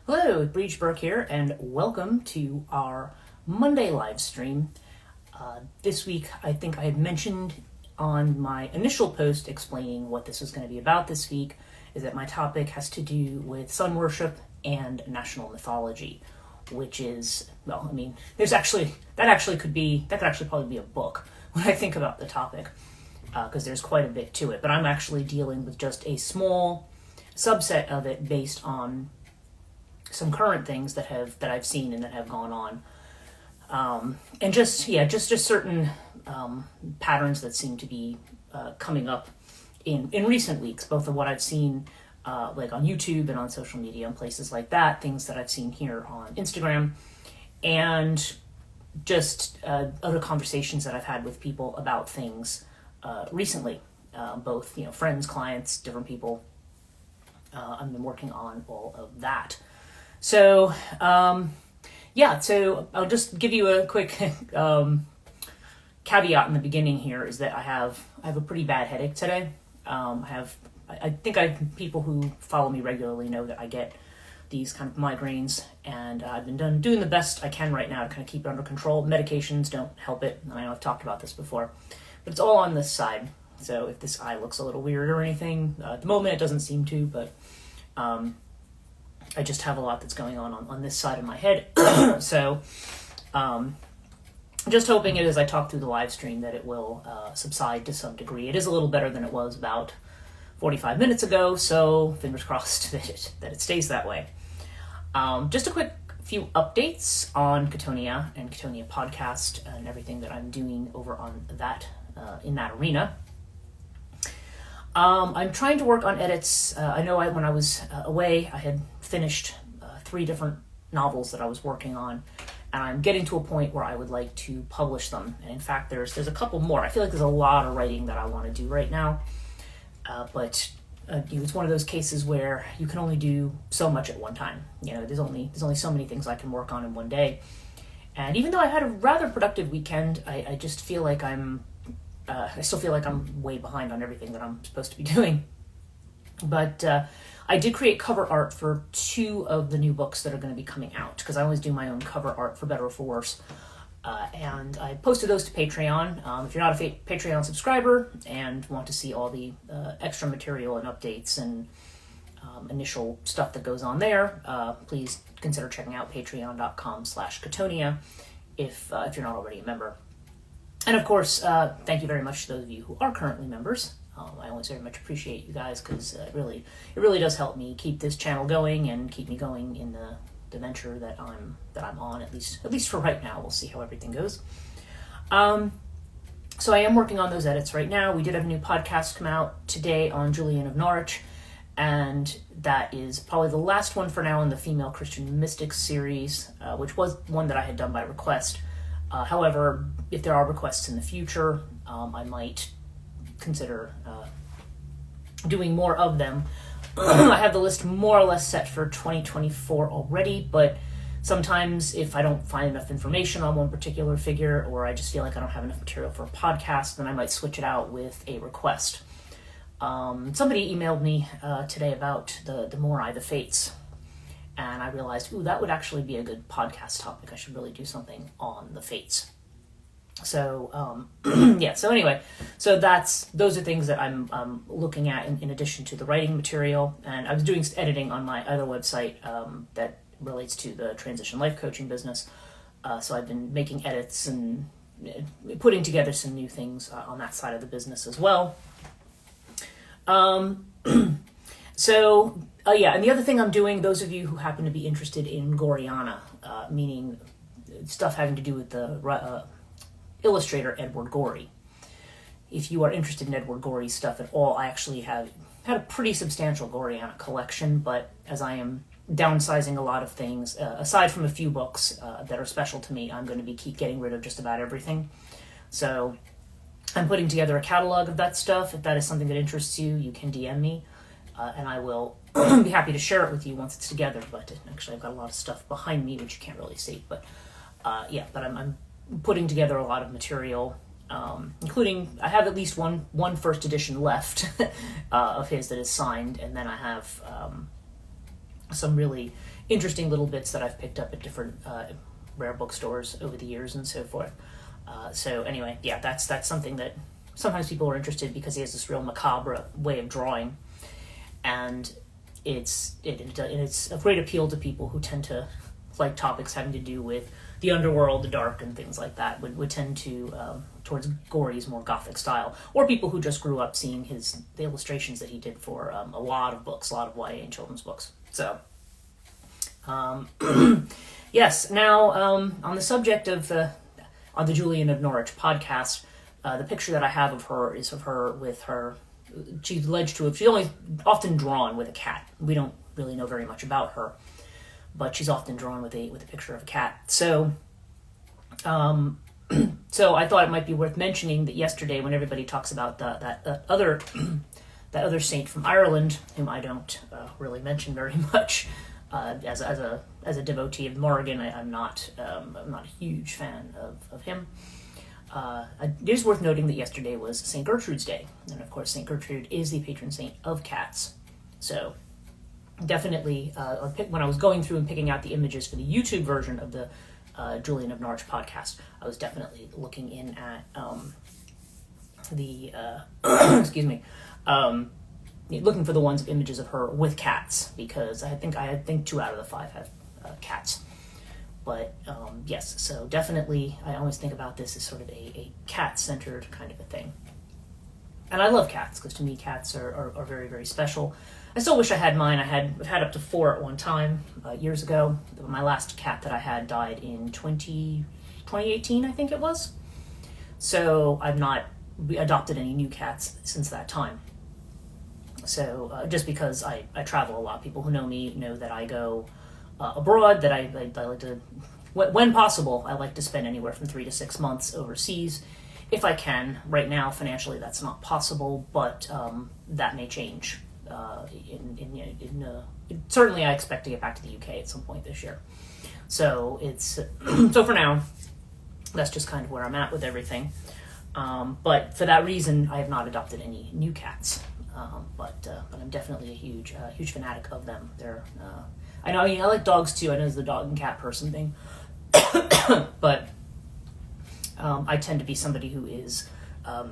Hello, Breach Burke here, and welcome to our Monday live stream. This week, I think I had mentioned on my initial post explaining what this was going to be about this week, is that my topic has to do with sun worship and national mythology, which is, well, I mean, that could actually probably be a book when I think about the topic, because there's quite a bit to it, but I'm actually dealing with just a small subset of it based on some current things that I've seen and that have gone on, and just certain patterns that seem to be coming up in recent weeks, both of what I've seen like on YouTube and on social media and places like that, things that I've seen here on Instagram, and just other conversations that I've had with people about things recently, both friends, clients, different people. I've been working on all of that. So, so I'll just give you a quick caveat in the beginning here, is that I have a pretty bad headache today. People who follow me regularly know that I get these kind of migraines, and I've been doing the best I can right now to kind of keep it under control. Medications don't help it. I know I've talked about this before, but it's all on this side. So if this eye looks a little weird or anything, at the moment it doesn't seem to, but I just have a lot that's going on this side of my head. So, just hoping as I talk through the live stream that it will subside to some degree. It is a little better than it was about 45 minutes ago, so fingers crossed that it stays that way. Just a quick few updates on Chthonia and Chthonia podcast and everything that I'm doing over on that in that arena. I'm trying to work on edits. I know when I was away, I had finished 3 different novels that I was working on, and I'm getting to a point where I would like to publish them. And in fact, there's a couple more. I feel like there's a lot of writing that I want to do right now, but it's one of those cases where you can only do so much at one time. There's only so many things I can work on in one day. And even though I had a rather productive weekend, I just feel like I still feel like I'm way behind on everything that I'm supposed to be doing. But I did create cover art for 2 of the new books that are going to be coming out, because I always do my own cover art, for better or for worse. And I posted those to Patreon. If you're not a Patreon subscriber and want to see all the extra material and updates and initial stuff that goes on there, please consider checking out patreon.com/Chthonia if you're not already a member. And of course, thank you very much to those of you who are currently members. I always very much appreciate you guys, because it really does help me keep this channel going and keep me going in the venture that I'm on, at least for right now. We'll see how everything goes. So I am working on those edits right now. We did have a new podcast come out today on Julian of Norwich, and that is probably the last one for now in the Female Christian Mystics series, which was one that I had done by request. However, if there are requests in the future, I might consider doing more of them. I have the list more or less set for 2024 already, but sometimes if I don't find enough information on one particular figure, or I just feel like I don't have enough material for a podcast, then I might switch it out with a request. Somebody emailed me today about the Morai, the Fates, and I realized, that would actually be a good podcast topic. I should really do something on the Fates. So, so anyway, those are things that I'm looking at in addition to the writing material. And I was doing editing on my other website that relates to the transition life coaching business. So I've been making edits and putting together some new things on that side of the business as well. And the other thing I'm doing, those of you who happen to be interested in Goriana, meaning stuff having to do with the illustrator Edward Gorey. If you are interested in Edward Gorey's stuff at all, I actually have had a pretty substantial Goriana collection, but as I am downsizing a lot of things, aside from a few books that are special to me, I'm going to keep getting rid of just about everything. So I'm putting together a catalog of that stuff. If that is something that interests you, you can DM me, and I will be happy to share it with you once it's together. But actually, I've got a lot of stuff behind me, which you can't really see. But I'm putting together a lot of material, including, I have at least one first edition left of his that is signed, and then I have some really interesting little bits that I've picked up at different rare bookstores over the years and so forth. So anyway, yeah, that's something that sometimes people are interested because he has this real macabre way of drawing, and it's of great appeal to people who tend to like topics having to do with the underworld, the dark, and things like that. Would tend to towards Gory's more gothic style, or people who just grew up seeing the illustrations that he did for a lot of books, a lot of YA and children's books. So, yes. Now, on the subject of on the Julian of Norwich podcast, the picture that I have of her is of her with her. She's alleged to have. She's only often drawn with a cat. We don't really know very much about her, but she's often drawn with a picture of a cat. So, so I thought it might be worth mentioning that yesterday, when everybody talks about that other that other saint from Ireland, whom I don't really mention very much, as a devotee of Morrigan, I'm not a huge fan of him. It is worth noting that yesterday was St. Gertrude's Day, and of course St. Gertrude is the patron saint of cats. So definitely, when I was going through and picking out the images for the YouTube version of the Julian of Norwich podcast, I was definitely looking in at the excuse me, looking for the ones of images of her with cats, because I think 2 out of the 5 have cats. But yes, so definitely I always think about this as sort of a cat-centered kind of a thing. And I love cats, because to me cats are very, very special. I still wish I had mine. I've had up to 4 at one time, years ago. My last cat that I had died in 2018, I think it was. So I've not adopted any new cats since that time. So just because I travel a lot, people who know me know that I go abroad, that I like to, when possible, I like to spend anywhere from 3 to 6 months overseas, if I can. Right now, financially, that's not possible, but that may change. Certainly, I expect to get back to the UK at some point this year. So it's so for now, that's just kind of where I'm at with everything. But for that reason, I have not adopted any new cats. But I'm definitely a huge fanatic of them. They're I know, I like dogs too. I know it's the dog and cat person thing, but I tend to be somebody who is, I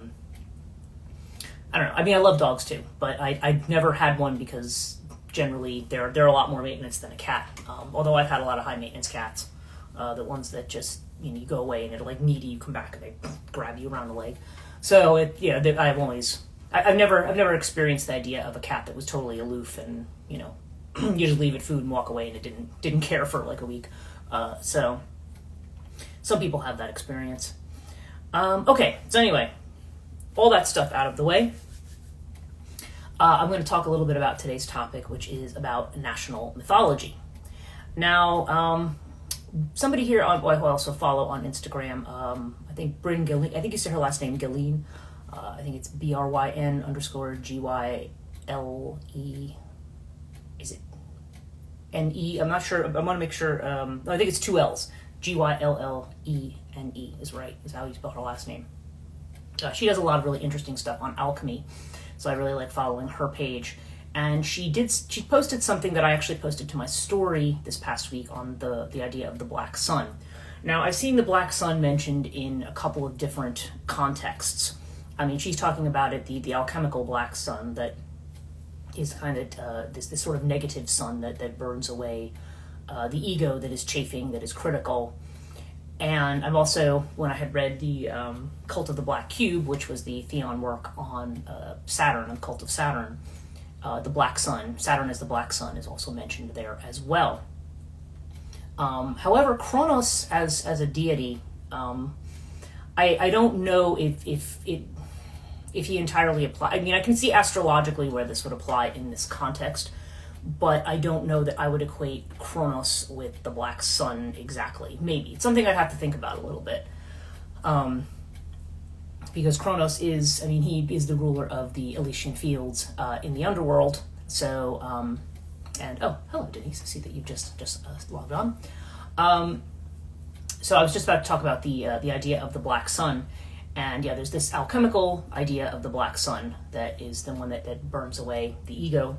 don't know. I mean, I love dogs too, but I never had one because generally they're a lot more maintenance than a cat. Although I've had a lot of high maintenance cats, the ones that just you go away and it'll like needy, you come back and they grab you around the leg. So I've never experienced the idea of a cat that was totally aloof and you just leave it food and walk away and it didn't care for like a week. So some people have that experience. Okay, so anyway, all that stuff out of the way. I'm going to talk a little bit about today's topic, which is about national mythology. Now, somebody here who I also follow on Instagram, I think Bryn Gilleen, I think you said her last name, Gilleen. I think it's BRYN_GYLE. Is it NE? I'm not sure. I want to make sure. I think it's 2 L's. GYLLENE is right, is how you spell her last name. She does a lot of really interesting stuff on alchemy, so I really like following her page. And she posted something that I actually posted to my story this past week on the idea of the Black Sun. Now, I've seen the Black Sun mentioned in a couple of different contexts. I mean, she's talking about it, the alchemical Black Sun that is kind of this sort of negative sun that burns away the ego, that is chafing, that is critical. And I'm also, when I had read the Cult of the Black Cube, which was the Theon work on Saturn, and Cult of Saturn, the Black Sun, Saturn as the Black Sun, is also mentioned there as well. However, Kronos as a deity, I don't know if he entirely applies. I mean, I can see astrologically where this would apply in this context, but I don't know that I would equate Kronos with the Black Sun exactly. Maybe. It's something I'd have to think about a little bit. Because Kronos is, he is the ruler of the Elysian Fields in the underworld. So, and, oh, hello, Denise. I see that you've just logged on. So I was just about to talk about the idea of the Black Sun. And yeah, there's this alchemical idea of the Black Sun that is the one that burns away the ego.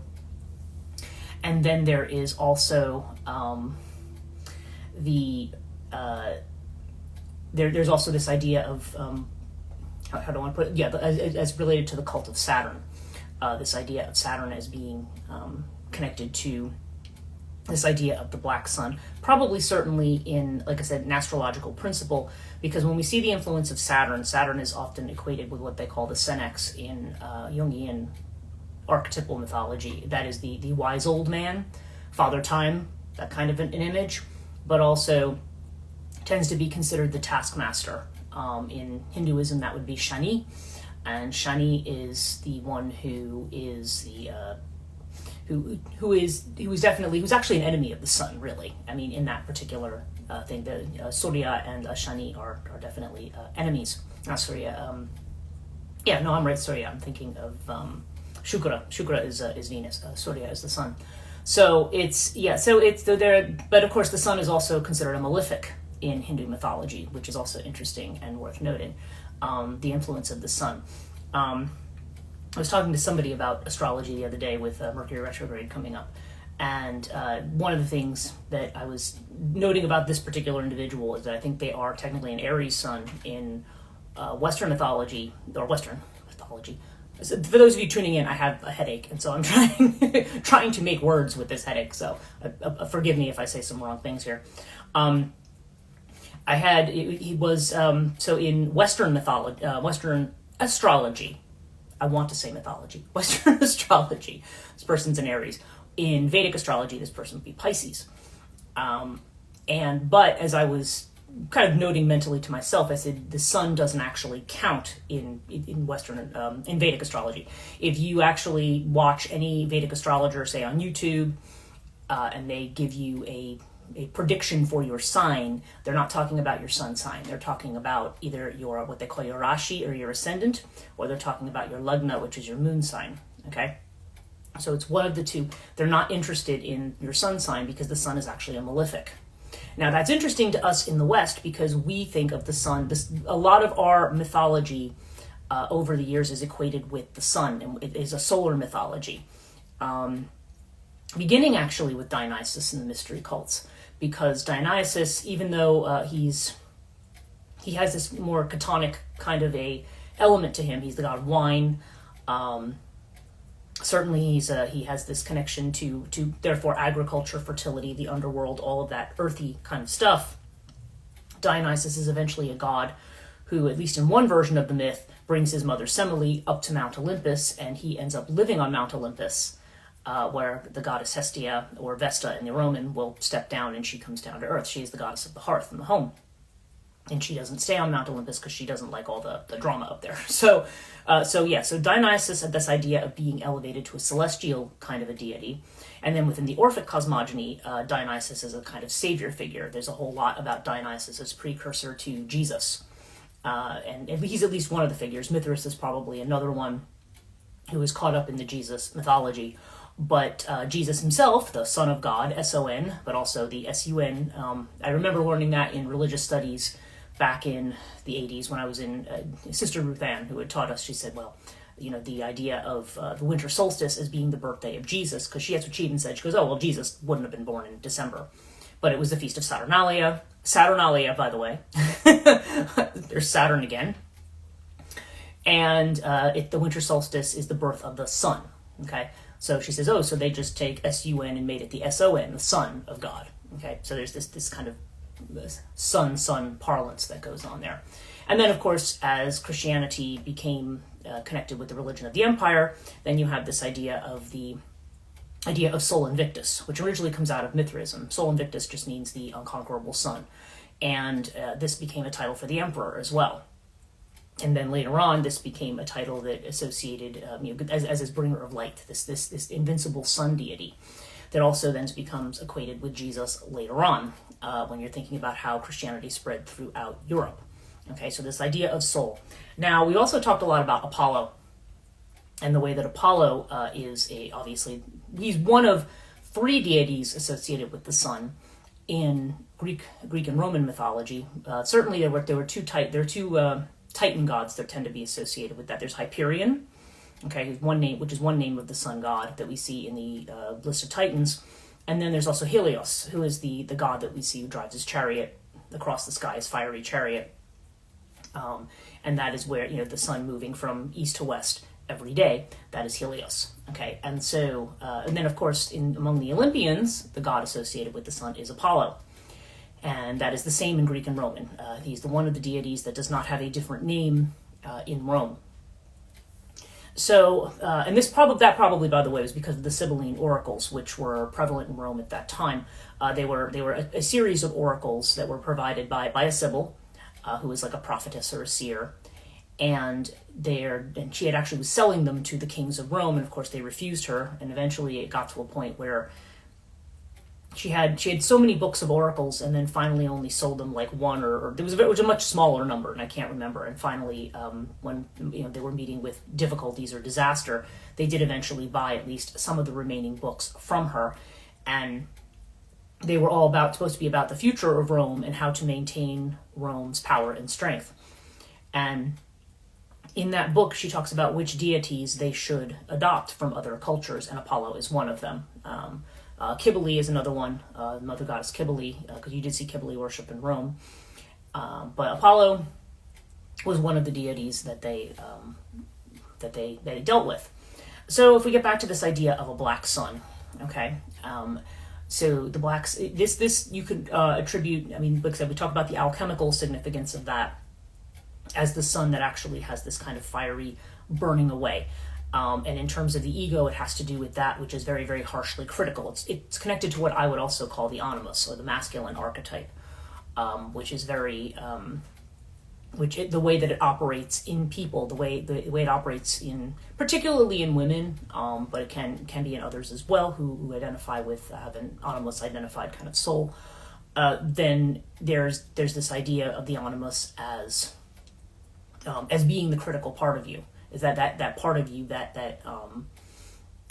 And then there is also there's also this idea of how do I put it? Yeah, as related to the cult of Saturn. This idea of Saturn as being connected to this idea of the Black Sun, probably certainly in, like I said, an astrological principle, because when we see the influence of Saturn, Saturn is often equated with what they call the Senex in Jungian archetypal mythology. That is the wise old man, Father Time, that kind of an image, but also tends to be considered the taskmaster. In Hinduism, that would be Shani, and Shani is the one who is the who's actually an enemy of the sun, really. I mean, in that particular thing, the Surya and Shani are definitely enemies. Not Surya. Yeah, no, I'm right. Surya. I'm thinking of Shukra. Shukra is Venus. Surya is the sun. So it's there. But of course, the sun is also considered a malefic in Hindu mythology, which is also interesting and worth noting. The influence of the sun. I was talking to somebody about astrology the other day with Mercury retrograde coming up, and one of the things that I was noting about this particular individual is that I think they are technically an Aries sun in Western mythology, or Western mythology. So for those of you tuning in, I have a headache, and so I'm trying to make words with this headache, so forgive me if I say some wrong things here. He was so in Western mythology, Western astrology. I want to say mythology. Western astrology, this person's an Aries. In Vedic astrology, this person would be Pisces. But as I was kind of noting mentally to myself, I said the sun doesn't actually count in Western in Vedic astrology. If you actually watch any Vedic astrologer, say on YouTube, and they give you a prediction for your sign, they're not talking about your sun sign. They're talking about either your, what they call your Rashi or your ascendant, or they're talking about your Lagna, which is your moon sign, okay? So it's one of the two. They're not interested in your sun sign because the sun is actually a malefic. Now that's interesting to us in the West because we think of the sun, a lot of our mythology over the years is equated with the sun, and it is a solar mythology. Beginning actually with Dionysus and the mystery cults, because Dionysus, even though he has this more Chtonic kind of a element to him, he's the god of wine. Certainly, he has this connection to therefore agriculture, fertility, the underworld, all of that earthy kind of stuff. Dionysus is eventually a god who, at least in one version of the myth, brings his mother Semele up to Mount Olympus, and he ends up living on Mount Olympus. Where the goddess Hestia, or Vesta in the Roman, will step down and she comes down to earth. She is the goddess of the hearth and the home. And she doesn't stay on Mount Olympus because she doesn't like all the drama up there. So Dionysus had this idea of being elevated to a celestial kind of a deity. And then within the Orphic cosmogony, Dionysus is a kind of savior figure. There's a whole lot about Dionysus as precursor to Jesus. And he's at least one of the figures. Mithras is probably another one who is caught up in the Jesus mythology. But Jesus himself, the Son of God, S-O-N, but also the S-U-N, I remember learning that in religious studies back in the 80s when I was in Sister Ruth Ann, who had taught us. She said, well, you know, the idea of the winter solstice as being the birthday of Jesus, because that's what she even said. She goes, oh, well, Jesus wouldn't have been born in December. But it was the feast of Saturnalia. Saturnalia, by the way. There's Saturn again. And the winter solstice is the birth of the sun, okay? So she says, oh, so they just take S-U-N and made it the S-O-N, the Son of God. Okay, so there's this kind of sun parlance that goes on there. And then, of course, as Christianity became connected with the religion of the empire, then you have this idea of Sol Invictus, which originally comes out of Mithraism. Sol Invictus just means the unconquerable sun. And this became a title for the emperor as well. And then later on, this became a title that associated as his bringer of light, this invincible sun deity, that also then becomes equated with Jesus later on, when you're thinking about how Christianity spread throughout Europe. Okay, so this idea of Sol. Now, we also talked a lot about Apollo, and the way that Apollo obviously, he's one of three deities associated with the sun in Greek and Roman mythology. Certainly, there were two Titan gods that tend to be associated with that. There's Hyperion, Okay, one name, which is one name of the sun god that we see in the list of Titans. And then there's also Helios, who is the god that we see who drives his chariot across the sky, his fiery chariot. And that is where, the sun moving from east to west every day, that is Helios. Okay, and so, and then of course, among the Olympians, the god associated with the sun is Apollo. And that is the same in Greek and Roman. He's the one of the deities that does not have a different name in Rome. So, and that probably, by the way, was because of the Sibylline oracles, which were prevalent in Rome at that time. They were a series of oracles that were provided by a Sibyl, who was like a prophetess or a seer, and she had actually was selling them to the kings of Rome, and of course they refused her, and eventually it got to a point where she had so many books of oracles, and then finally only sold them like one, or it was a much smaller number, and I can't remember. And finally, when they were meeting with difficulties or disaster, they did eventually buy at least some of the remaining books from her, and they were all supposed to be about the future of Rome and how to maintain Rome's power and strength. And in that book, she talks about which deities they should adopt from other cultures, and Apollo is one of them. Cybele is another one, mother goddess Cybele, because you did see Cybele worship in Rome. But Apollo was one of the deities that they dealt with. So if we get back to this idea of a black sun, okay, so the this you could attribute. I mean, like I said, we talk about the alchemical significance of that as the sun that actually has this kind of fiery burning away. And in terms of the ego, it has to do with that which is very, very harshly critical. It's connected to what I would also call the animus, or the masculine archetype, which is very, the way that it operates in people, the way it operates particularly in women, but it can be in others as well who identify with have an animus identified kind of soul. Then there's this idea of the animus as being the critical part of you. Is that part of you that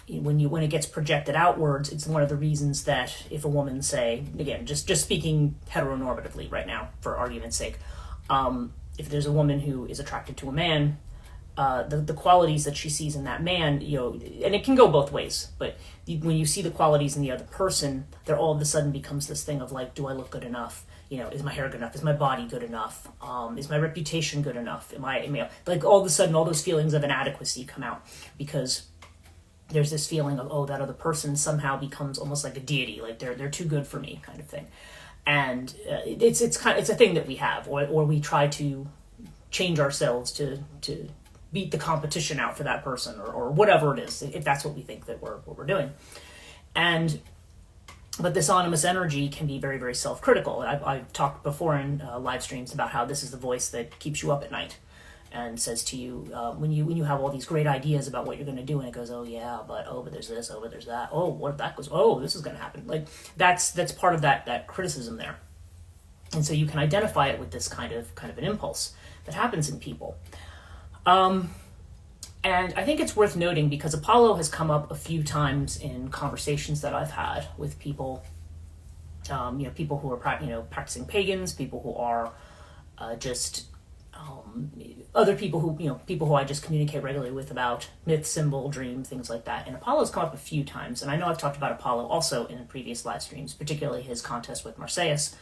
when it gets projected outwards, it's one of the reasons that if a woman, say, again, just speaking heteronormatively right now for argument's sake, if there's a woman who is attracted to a man, the qualities that she sees in that man, and it can go both ways, but when you see the qualities in the other person, there all of a sudden becomes this thing of like, do I look good enough? Is my hair good enough? Is my body good enough? Is my reputation good enough? Am I like all of a sudden all those feelings of inadequacy come out because there's this feeling of, that other person somehow becomes almost like a deity, like they're too good for me kind of thing. And it's a thing that we have, or we try to change ourselves to beat the competition out for that person, or whatever it is, if that's what we think that we're doing. But this animus energy can be very, very self-critical. I've talked before in live streams about how this is the voice that keeps you up at night and says to you, when you have all these great ideas about what you're going to do, and it goes, but there's this, but there's that, what if that goes, this is going to happen. Like that's part of that criticism there. And so you can identify it with this kind of an impulse that happens in people. And I think it's worth noting because Apollo has come up a few times in conversations that I've had with people, people who are practicing pagans, people who are other people who I just communicate regularly with about myth, symbol, dream, things like that. And Apollo's come up a few times, and I know I've talked about Apollo also in previous live streams, particularly his contest with Marsyas,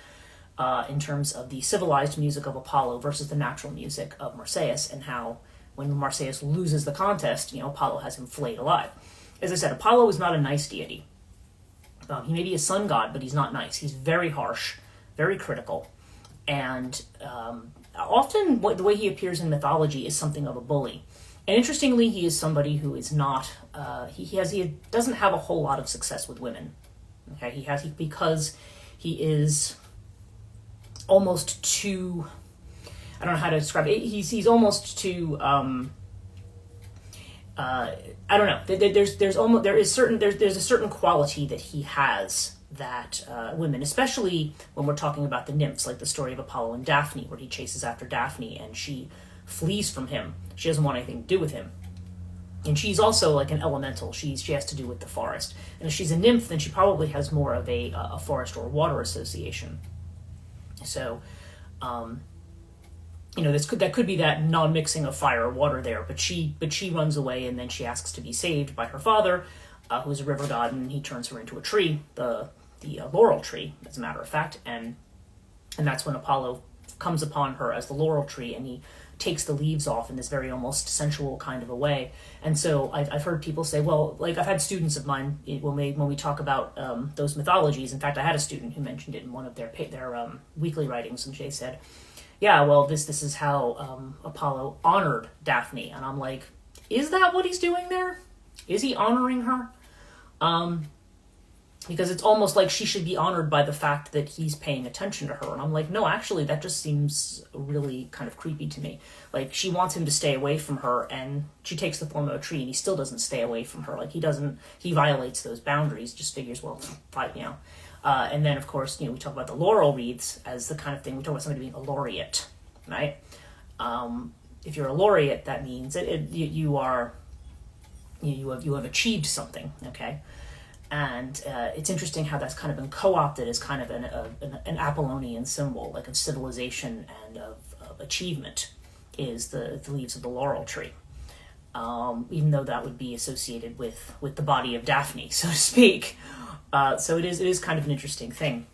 in terms of the civilized music of Apollo versus the natural music of Marsyas, and how when Marsyas loses the contest, Apollo has him flayed alive. As I said, Apollo is not a nice deity. He may be a sun god, but he's not nice. He's very harsh, very critical, and often the way he appears in mythology is something of a bully. And interestingly, he is somebody who is not. He doesn't have a whole lot of success with women. Okay, because he is almost too. I don't know how to describe it. He's almost too. I don't know. There's a certain quality that he has that women, especially when we're talking about the nymphs, like the story of Apollo and Daphne, where he chases after Daphne and she flees from him. She doesn't want anything to do with him. And she's also like an elemental. She has to do with the forest. And if she's a nymph, then she probably has more of a forest or water association. So, that could be that non-mixing of fire or water there, but she runs away, and then she asks to be saved by her father, who is a river god, and he turns her into a tree, the laurel tree, as a matter of fact, and that's when Apollo comes upon her as the laurel tree, and he takes the leaves off in this very almost sensual kind of a way. And so I've heard people say, well, like I've had students of mine when we talk about those mythologies. In fact, I had a student who mentioned it in one of their weekly writings, and they said, yeah, well, this is how Apollo honored Daphne. And I'm like, is that what he's doing there? Is he honoring her? Because it's almost like she should be honored by the fact that he's paying attention to her. And I'm like, no, actually, that just seems really kind of creepy to me. Like, she wants him to stay away from her, and she takes the form of a tree, and he still doesn't stay away from her. Like, he violates those boundaries, just figures, well, fine, and then, of course, we talk about the laurel wreaths as the kind of thing, we talk about somebody being a laureate, right? If you're a laureate, that means you have achieved something, okay? And it's interesting how that's kind of been co-opted as kind of an Apollonian symbol, like of civilization and of achievement, is the leaves of the laurel tree. Even though that would be associated with the body of Daphne, so to speak. So it is kind of an interesting thing.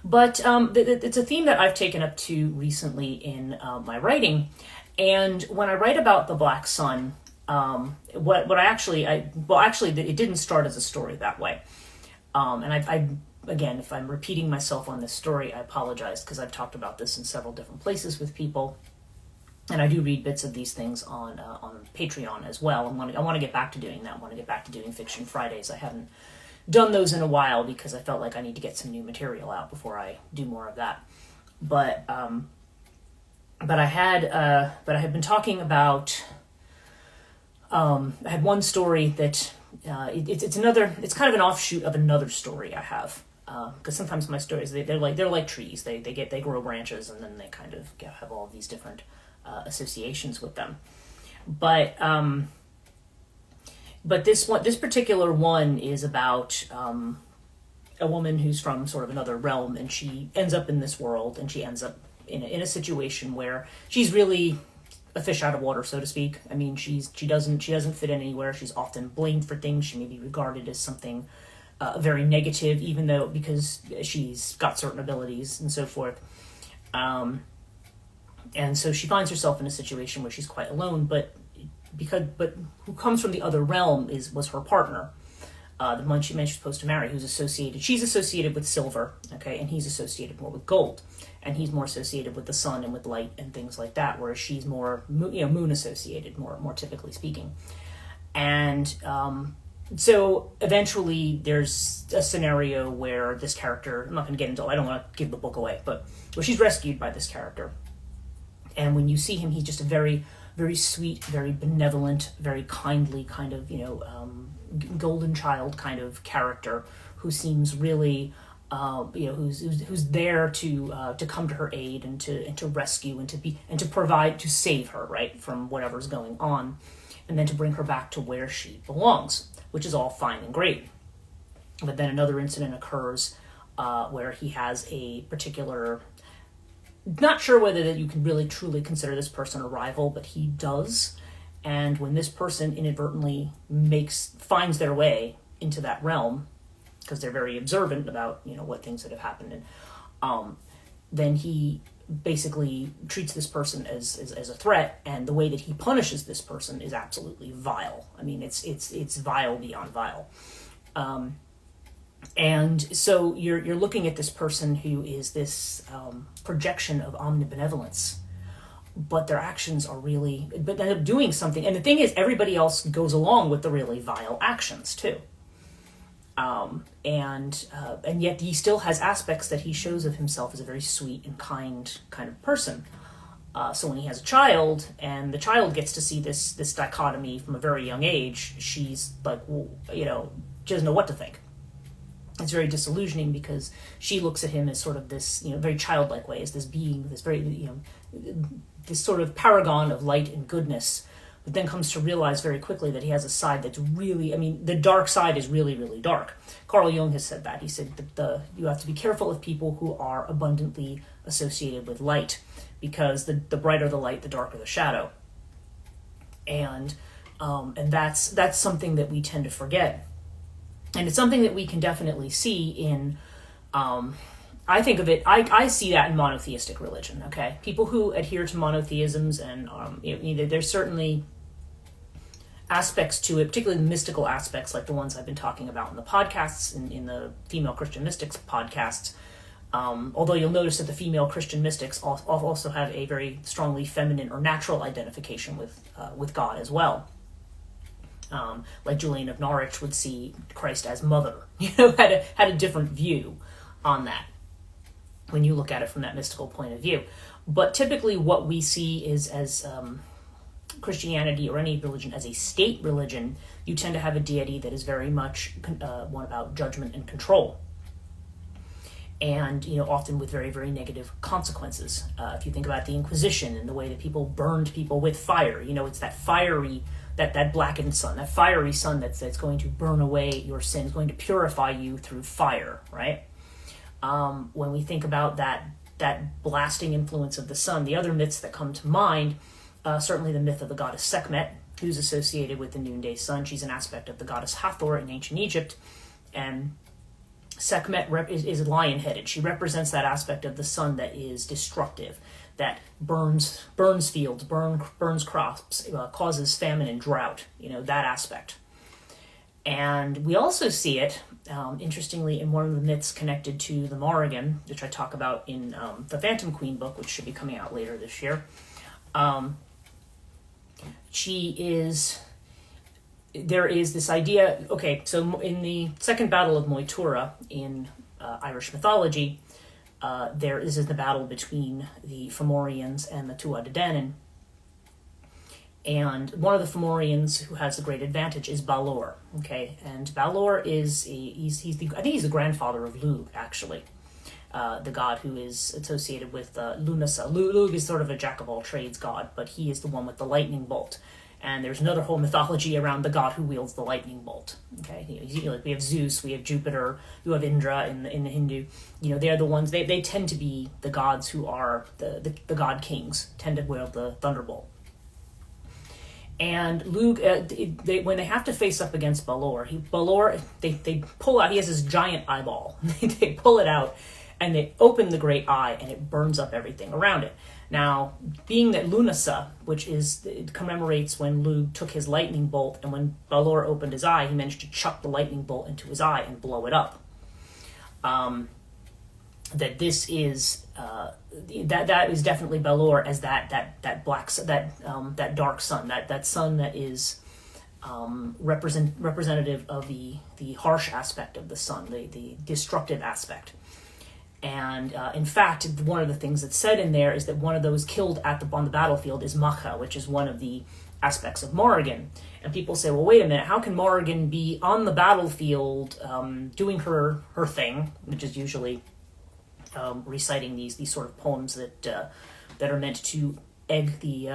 But it's a theme that I've taken up to recently in my writing. And when I write about the Black Sun, it didn't start as a story that way. And I again, if I'm repeating myself on this story, I apologize, because I've talked about this in several different places with people. And I do read bits of these things on Patreon as well. I want to get back to doing that. I want to get back to doing Fiction Fridays. I haven't done those in a while because I felt like I need to get some new material out before I do more of that. But I had been talking about. I had one story that it's kind of an offshoot of another story I have, because sometimes my stories they're like trees. They grow branches, and then they kind of have all these different associations with them. But this particular one is about a woman who's from sort of another realm, and she ends up in this world, and she ends up in a situation where she's really a fish out of water, so to speak. I mean, she doesn't fit in anywhere. She's often blamed for things. She may be regarded as something very negative, even though because she's got certain abilities and so forth. And so she finds herself in a situation where she's quite alone. But who comes from the other realm was her partner, the one she's supposed to marry, who's associated. She's associated with silver, okay, and he's associated more with gold. And he's more associated with the sun and with light and things like that, whereas she's more, moon associated, more typically speaking. And so eventually there's a scenario where this character, I'm not going to get into it, I don't want to give the book away, but where she's rescued by this character. And when you see him, he's just a very, very sweet, very benevolent, very kindly kind of, golden child kind of character who seems really... who's there to come to her aid and to rescue and to provide, to save her, right, from whatever's going on, and then to bring her back to where she belongs, which is all fine and great. But then another incident occurs where he has a particular, not sure whether that you can really truly consider this person a rival, but he does. And when this person inadvertently finds their way into that realm, because they're very observant about, what things that have happened. And then he basically treats this person as a threat, and the way that he punishes this person is absolutely vile. I mean, it's vile beyond vile. And so you're looking at this person who is this projection of omnibenevolence, but their actions are really, but they end up doing something. And the thing is, everybody else goes along with the really vile actions too. And yet he still has aspects that he shows of himself as a very sweet and kind of person. So when he has a child, and the child gets to see this dichotomy from a very young age, she's like, she doesn't know what to think. It's very disillusioning because she looks at him as sort of this, very childlike way, as this being, this very, this sort of paragon of light and goodness. but then comes to realize very quickly that he has a side that's really, the dark side is really, really dark. Carl Jung has said that. He said that you have to be careful of people who are abundantly associated with light, because the brighter the light, the darker the shadow. And that's something that we tend to forget. And it's something that we can definitely see in, I think of it, I see that in monotheistic religion, okay? People who adhere to monotheisms, and there's certainly aspects to it, particularly the mystical aspects, like the ones I've been talking about in the podcasts, in the Female Christian Mystics podcasts. Although you'll notice that the female Christian mystics also have a very strongly feminine or natural identification with God as well. Like Julian of Norwich would see Christ as mother, had a different view on that when you look at it from that mystical point of view. But typically what we see is as Christianity or any religion as a state religion, you tend to have a deity that is very much one about judgment and control. And, often with very, very negative consequences. If you think about the Inquisition and the way that people burned people with fire, it's that fiery, that blackened sun, that fiery sun that's going to burn away your sins, going to purify you through fire, right? When we think about that blasting influence of the sun, the other myths that come to mind, certainly the myth of the goddess Sekhmet, who's associated with the noonday sun. She's an aspect of the goddess Hathor in ancient Egypt, and Sekhmet is lion-headed. She represents that aspect of the sun that is destructive, that burns fields, burns crops, causes famine and drought, that aspect. And we also see it, interestingly, in one of the myths connected to the Morrigan, which I talk about in the Phantom Queen book, which should be coming out later this year. There is this idea, okay, so in the Second Battle of Moytura in Irish mythology, there is the battle between the Fomorians and the Tuatha Dé Danann. And one of the Fomorians who has the great advantage is Balor, okay? And Balor is, I think he's the grandfather of Lugh, actually. The god who is associated with Lunasa. Lugh is sort of a jack-of-all-trades god, but he is the one with the lightning bolt. And there's another whole mythology around the god who wields the lightning bolt. Okay, we have Zeus, we have Jupiter, you have Indra in the Hindu. They're the ones. They tend to be the gods who are the god kings, tend to wield the thunderbolt. And Lugh, when they have to face up against Balor, they pull out. He has this giant eyeball. They pull it out, and they open the great eye, and it burns up everything around it. Now, being that Lunasa, it commemorates when Lugh took his lightning bolt, and when Balor opened his eye, he managed to chuck the lightning bolt into his eye and blow it up. That this is that is definitely Balor as that black that dark sun, that sun that is representative of the harsh aspect of the sun, the destructive aspect. And in fact, one of the things that's said in there is that one of those killed on the battlefield is Macha, which is one of the aspects of Morrigan. And people say, well, wait a minute, how can Morrigan be on the battlefield doing her thing, which is usually reciting these sort of poems that are meant to egg the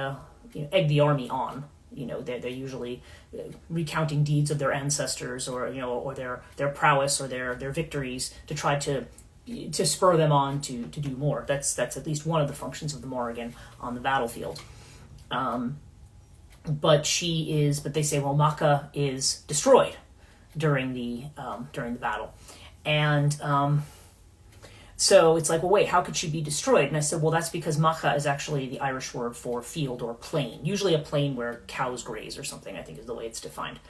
army on. They're usually recounting deeds of their ancestors, or their prowess or their victories to try to spur them on to do more. That's at least one of the functions of the Morrigan on the battlefield. But they say, well, Macha is destroyed during the battle, and so it's like, well, wait, how could she be destroyed? And I said, well, that's because Macha is actually the Irish word for field or plain, usually a plain where cows graze or something, I think is the way it's defined.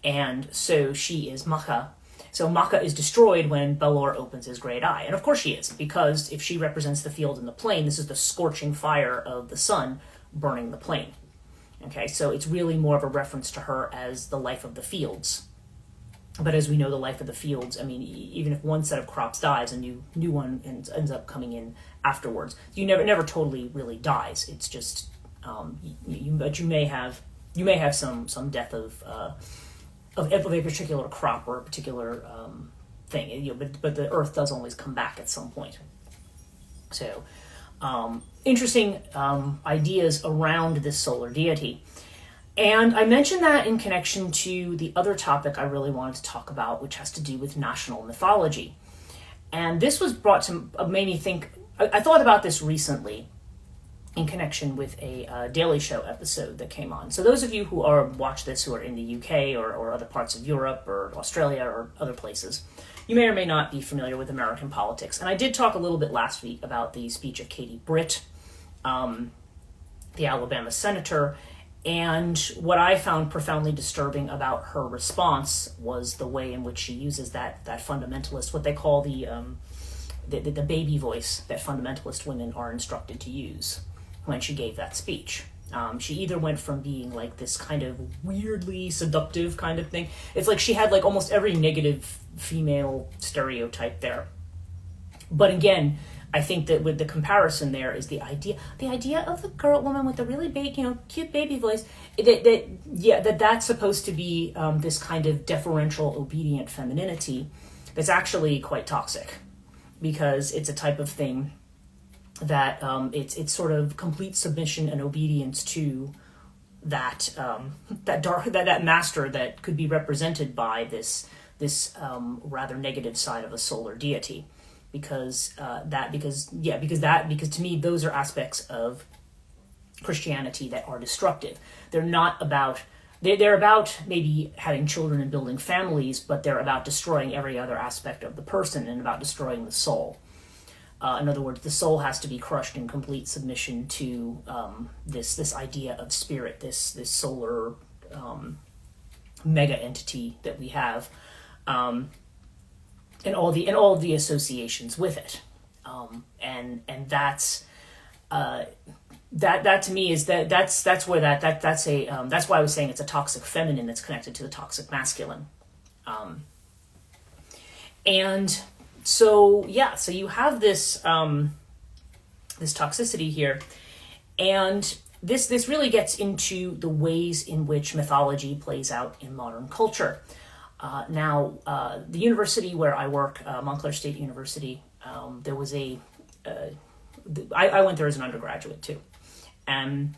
And so she is Macha. So Macha is destroyed when Balor opens his great eye. And of course she is, because if she represents the field and the plain, this is the scorching fire of the sun burning the plain. Okay, so it's really more of a reference to her as the life of the fields. But as we know, the life of the fields, even if one set of crops dies, a new one ends up coming in afterwards. You never totally really dies. It's just, but you may have some death of a particular crop or a particular thing. But the earth does always come back at some point. So, interesting ideas around this solar deity. And I mentioned that in connection to the other topic I really wanted to talk about, which has to do with national mythology. And this was made me think, I thought about this recently in connection with a Daily Show episode that came on. So those of you who watch this who are in the UK or other parts of Europe or Australia or other places, you may or may not be familiar with American politics. And I did talk a little bit last week about the speech of Katie Britt, the Alabama senator, and what I found profoundly disturbing about her response was the way in which she uses that fundamentalist, what they call the baby voice that fundamentalist women are instructed to use when she gave that speech. She either went from being like this kind of weirdly seductive kind of thing. It's like she had like almost every negative female stereotype there. But again, I think that with the comparison there is the idea of the woman with the really big, cute baby voice, that's supposed to be this kind of deferential, obedient femininity that's actually quite toxic, because it's a type of thing that it's sort of complete submission and obedience to that master that could be represented by this rather negative side of a solar deity. Because to me, those are aspects of Christianity that are destructive. They're not about, they're about maybe having children and building families, but they're about destroying every other aspect of the person and about destroying the soul. In other words, the soul has to be crushed in complete submission to this idea of spirit, this solar mega entity that we have. And all the associations with it, and that's that to me is that's why I was saying it's a toxic feminine that's connected to the toxic masculine, and so you have this this toxicity here, and this really gets into the ways in which mythology plays out in modern culture. The university where I work, Montclair State University, there was I went there as an undergraduate too. And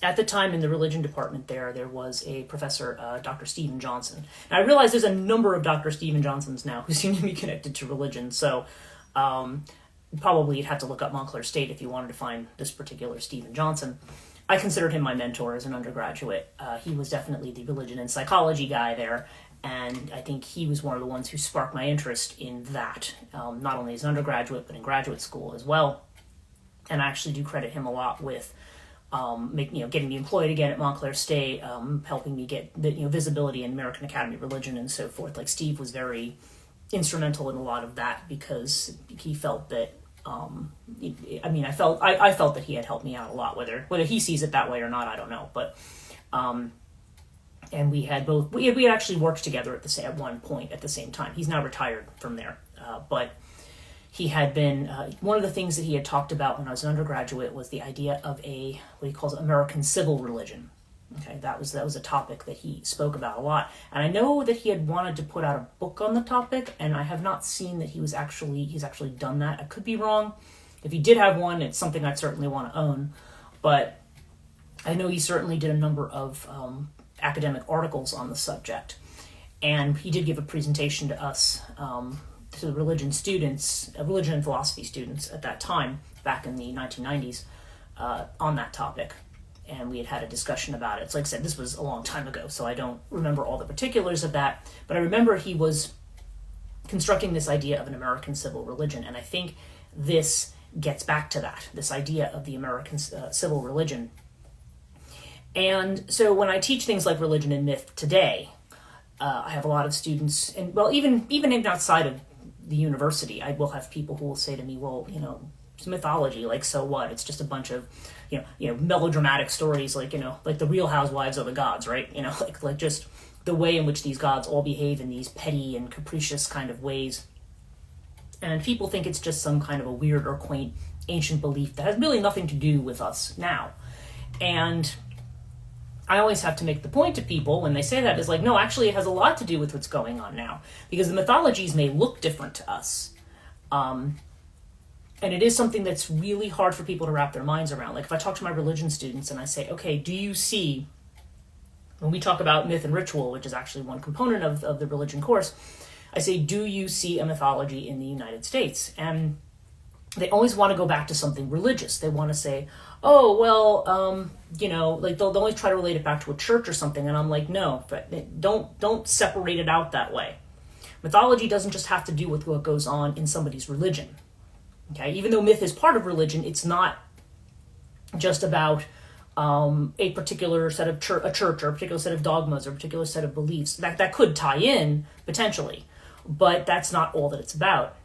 at the time in the religion department there was a professor, Dr. Stephen Johnson. And I realize there's a number of Dr. Stephen Johnsons now who seem to be connected to religion. So probably you'd have to look up Montclair State if you wanted to find this particular Stephen Johnson. I considered him my mentor as an undergraduate. He was definitely the religion and psychology guy there. And I think he was one of the ones who sparked my interest in that, not only as an undergraduate, but in graduate school as well. And I actually do credit him a lot with getting me employed again at Montclair State, helping me get visibility in American Academy of Religion and so forth. Like Steve was very instrumental in a lot of that because he felt that, I felt that he had helped me out a lot. Whether he sees it that way or not, I don't know. But and we had actually worked together at one point at the same time. He's now retired from there, but he had been one of the things that he had talked about when I was an undergraduate was the idea of what he calls American civil religion. Okay, that was a topic that he spoke about a lot, and I know that he had wanted to put out a book on the topic, and I have not seen that he's actually done that. I could be wrong. If he did have one, it's something I'd certainly want to own, but I know he certainly did a number of academic articles on the subject, and he did give a presentation to us, to the religion and philosophy students at that time, back in the 1990s, on that topic, and we had a discussion about it. So like I said, this was a long time ago, so I don't remember all the particulars of that, but I remember he was constructing this idea of an American civil religion, and I think this gets back to this idea of the American civil religion. And so when I teach things like religion and myth today, I have a lot of students, and even outside of the university, I will have people who will say to me, well, it's mythology, like, so what? It's just a bunch of, melodramatic stories, like the Real Housewives of the gods, right? Like just the way in which these gods all behave in these petty and capricious kind of ways. And people think it's just some kind of a weird or quaint ancient belief that has really nothing to do with us now. And I always have to make the point to people when they say that is like, no, actually it has a lot to do with what's going on now, because the mythologies may look different to us. And it is something that's really hard for people to wrap their minds around. Like if I talk to my religion students and I say, okay, do you see When we talk about myth and ritual, which is actually one component of the religion course, I say, do you see a mythology in the United States? And they always want to go back to something religious. They want to say, oh, well, like they'll always try to relate it back to a church or something. And I'm like, no, but don't separate it out that way. Mythology doesn't just have to do with what goes on in somebody's religion. Okay, even though myth is part of religion, it's not just about a particular set of a church or a particular set of dogmas or a particular set of beliefs. That could tie in potentially, but that's not all that it's about.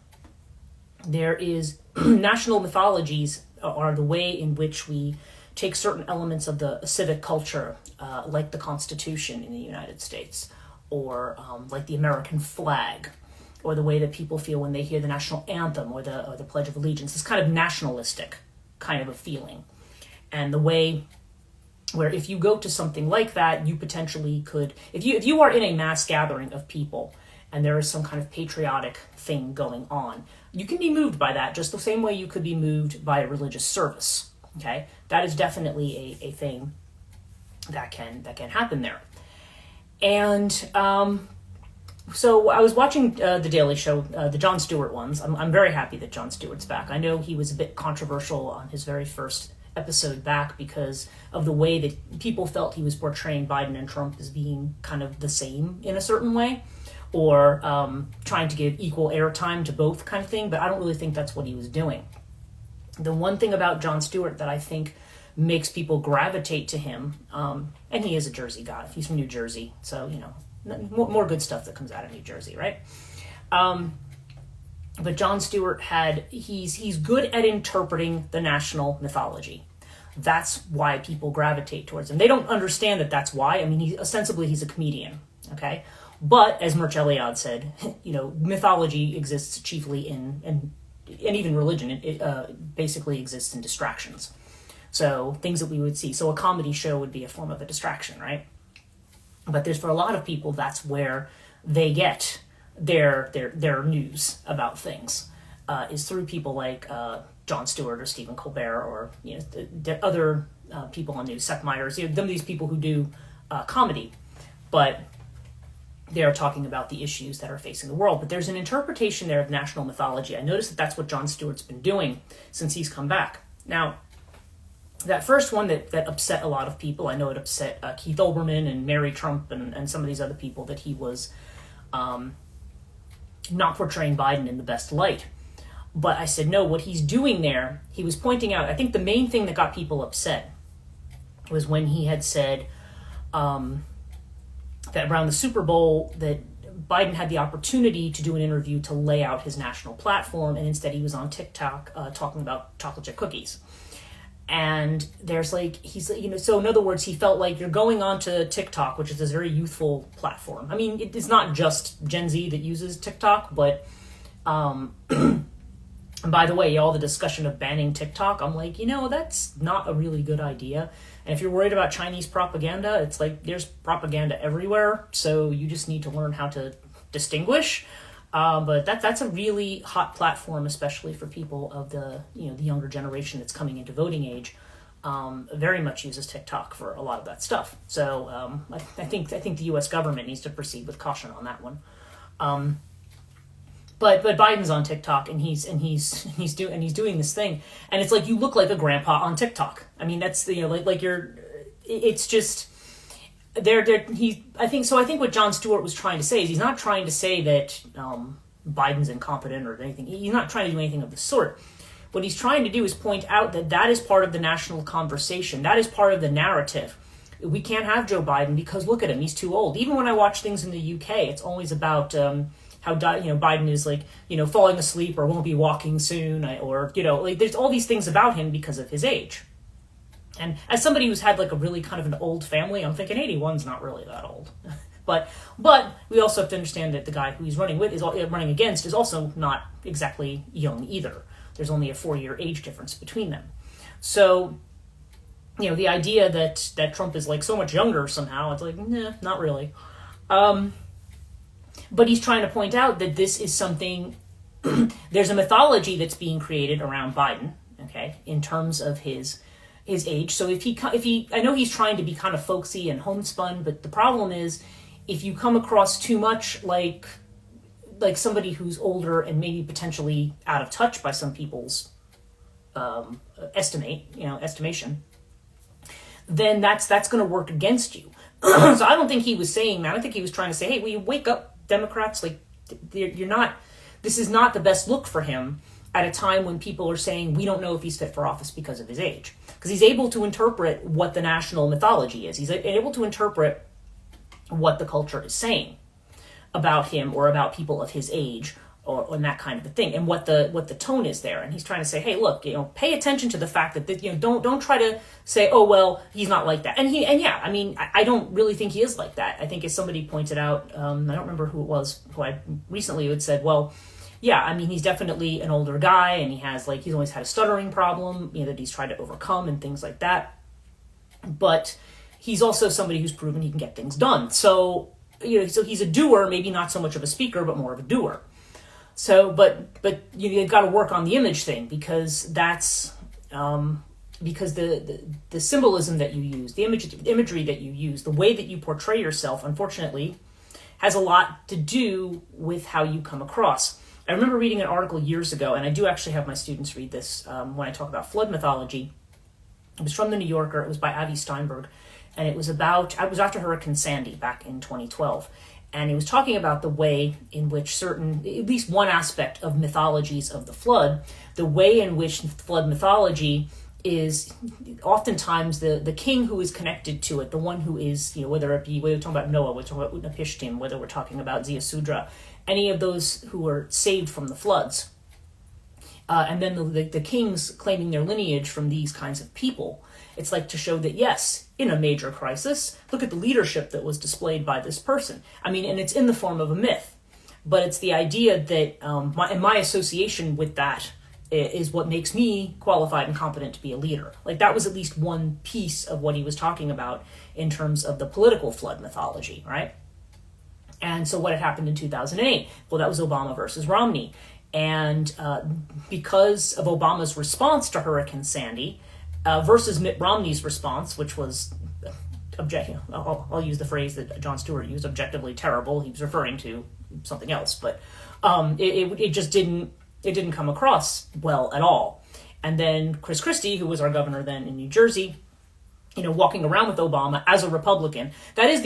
There is national mythologies are the way in which we take certain elements of the civic culture, like the Constitution in the United States, or like the American flag, or the way that people feel when they hear the national anthem or the Pledge of Allegiance. This kind of nationalistic kind of a feeling. And the way where if you go to something like that, you potentially could, if you are in a mass gathering of people and there is some kind of patriotic thing going on, you can be moved by that just the same way you could be moved by a religious service. Okay, that is definitely a thing that can happen there. And so I was watching The Daily Show, the Jon Stewart ones. I'm very happy that Jon Stewart's back. I know he was a bit controversial on his very first episode back because of the way that people felt he was portraying Biden and Trump as being kind of the same in a certain way, or trying to give equal airtime to both kind of thing, but I don't really think that's what he was doing. The one thing about Jon Stewart that I think makes people gravitate to him, and he is a Jersey guy, he's from New Jersey, so, more good stuff that comes out of New Jersey, right? But Jon Stewart he's good at interpreting the national mythology. That's why people gravitate towards him. They don't understand that that's why. I mean, ostensibly he's a comedian, okay? But as Mircea Eliade said, mythology exists chiefly and even religion, it basically exists in distractions. So things that we would see. So a comedy show would be a form of a distraction, right? But for a lot of people, that's where they get their news about things, is through people like Jon Stewart or Stephen Colbert, or the other people on news, Seth Meyers, these people who do comedy, but they are talking about the issues that are facing the world. But there's an interpretation there of national mythology. I noticed that that's what Jon Stewart's been doing since he's come back. Now, that first one that upset a lot of people, I know it upset Keith Olbermann and Mary Trump and some of these other people, that he was not portraying Biden in the best light. But I said, no, what he's doing there, he was pointing out, I think the main thing that got people upset was when he had said that around the Super Bowl that Biden had the opportunity to do an interview to lay out his national platform, and instead he was on TikTok talking about chocolate chip cookies. And there's so in other words, he felt like you're going on to TikTok, which is this very youthful platform. I mean, it's not just Gen Z that uses TikTok, but and by the way, all the discussion of banning TikTok, I'm like, that's not a really good idea. And if you're worried about Chinese propaganda, it's like there's propaganda everywhere, so you just need to learn how to distinguish. But that's a really hot platform, especially for people of the the younger generation that's coming into voting age. Very much uses TikTok for a lot of that stuff. So I think the U.S. government needs to proceed with caution on that one. But Biden's on TikTok and he's doing this thing, and it's like you look like a grandpa on TikTok. I mean, that's it's just. I think what Jon Stewart was trying to say is he's not trying to say that Biden's incompetent or anything. He's not trying to do anything of the sort. What he's trying to do is point out that is part of the national conversation. That is part of the narrative. We can't have Joe Biden because look at him, he's too old. Even when I watch things in the UK, it's always about how Biden is falling asleep or won't be walking soon, there's all these things about him because of his age. And as somebody who's had a really kind of an old family, I'm thinking 81's not really that old. But we also have to understand that the guy who he's running against is also not exactly young either. There's only a 4-year age difference between them. So, the idea that Trump is so much younger somehow, it's like, nah, not really. But he's trying to point out that this is something, there's a mythology that's being created around Biden, okay, in terms of his his age. So if he, I know he's trying to be kind of folksy and homespun, but the problem is if you come across too much like somebody who's older and maybe potentially out of touch by some people's estimation, then that's going to work against you. So I don't think he was saying that. I think he was trying to say, hey, will you wake up, Democrats? Like, you're not, this is not the best look for him at a time when people are saying we don't know if he's fit for office because of his age. Because he's able to interpret what the national mythology is. He's able to interpret what the culture is saying about him or about people of his age or that kind of a thing, and what the tone is there. And he's trying to say, hey, look, pay attention to the fact that don't try to say, oh well, he's not like that. I don't really think he is like that. I think as somebody pointed out, I don't remember who it was who I recently had said, well, yeah, I mean, he's definitely an older guy, and he's always had a stuttering problem, that he's tried to overcome and things like that. But he's also somebody who's proven he can get things done. So, so he's a doer, maybe not so much of a speaker, but more of a doer. So, but you've got to work on the image thing, because that's because the symbolism that you use, the imagery that you use, the way that you portray yourself, unfortunately, has a lot to do with how you come across. I remember reading an article years ago, and I do actually have my students read this when I talk about flood mythology. It was from the New Yorker. It was by Avi Steinberg, and it was after Hurricane Sandy back in 2012. And he was talking about the way in which at least one aspect of mythologies of the flood, the way in which flood mythology is oftentimes the king who is connected to it, the one who is, whether we're talking about Noah, we're talking about Utnapishtim, whether we're talking about Ziusudra, any of those who were saved from the floods. And then the kings claiming their lineage from these kinds of people. It's like to show that, yes, in a major crisis, look at the leadership that was displayed by this person. I mean, and it's in the form of a myth. But it's the idea that my association with that is what makes me qualified and competent to be a leader. Like, that was at least one piece of what he was talking about in terms of the political flood mythology, right? And so what had happened in 2008? Well, that was Obama versus Romney. And because of Obama's response to Hurricane Sandy versus Mitt Romney's response, which was I'll use the phrase that Jon Stewart used, objectively terrible. He was referring to something else, but it just didn't come across well at all. And then Chris Christie, who was our governor then in New Jersey, walking around with Obama as a Republican. That is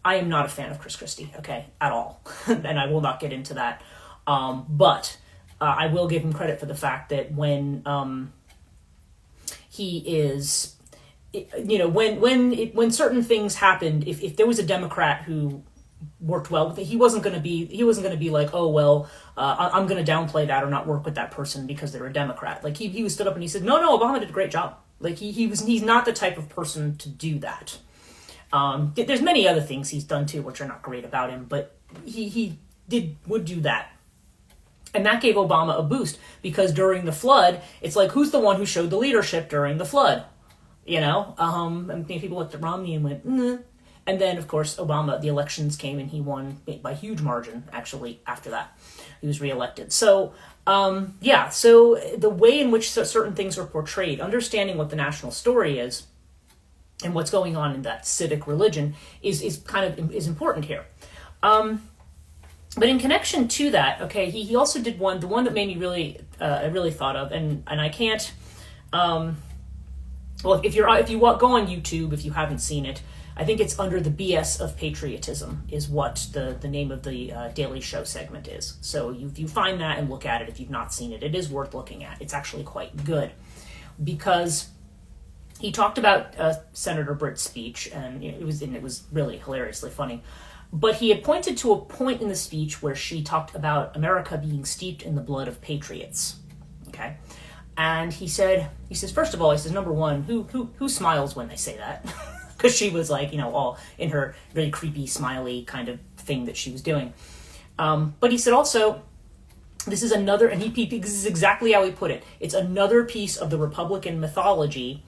I am not a fan of Chris Christie, okay, at all. And I will not get into that. But I will give him credit for the fact that when he is, when certain things happened, if there was a Democrat who worked well with it, he wasn't going to be like, oh, well, I'm going to downplay that or not work with that person because they're a Democrat. Like, he stood up and he said, no, Obama did a great job. Like, he's not the type of person to do that. There's many other things he's done too, which are not great about him, but he would do that. And that gave Obama a boost, because during the flood, it's like, who's the one who showed the leadership during the flood? And people looked at Romney and went, nah. And then, of course, Obama, the elections came and he won by huge margin, actually, after that. He was reelected. So, so the way in which certain things are portrayed, understanding what the national story is and what's going on in that civic religion is important here. But in connection to that, okay, he also did the one that made me really thought of, and I can't, if you go on YouTube, if you haven't seen it, I think it's Under the BS of Patriotism is what the name of the Daily Show segment is. So you find that and look at it if you've not seen it. It is worth looking at. It's actually quite good, because he talked about Senator Britt's speech, and it was really hilariously funny. But he had pointed to a point in the speech where she talked about America being steeped in the blood of patriots. Okay, and he says, first of all, number one, who smiles when they say that? Because she was like, all in her really creepy, smiley kind of thing that she was doing. But he said also, this is another, and this is exactly how he put it. It's another piece of the Republican mythology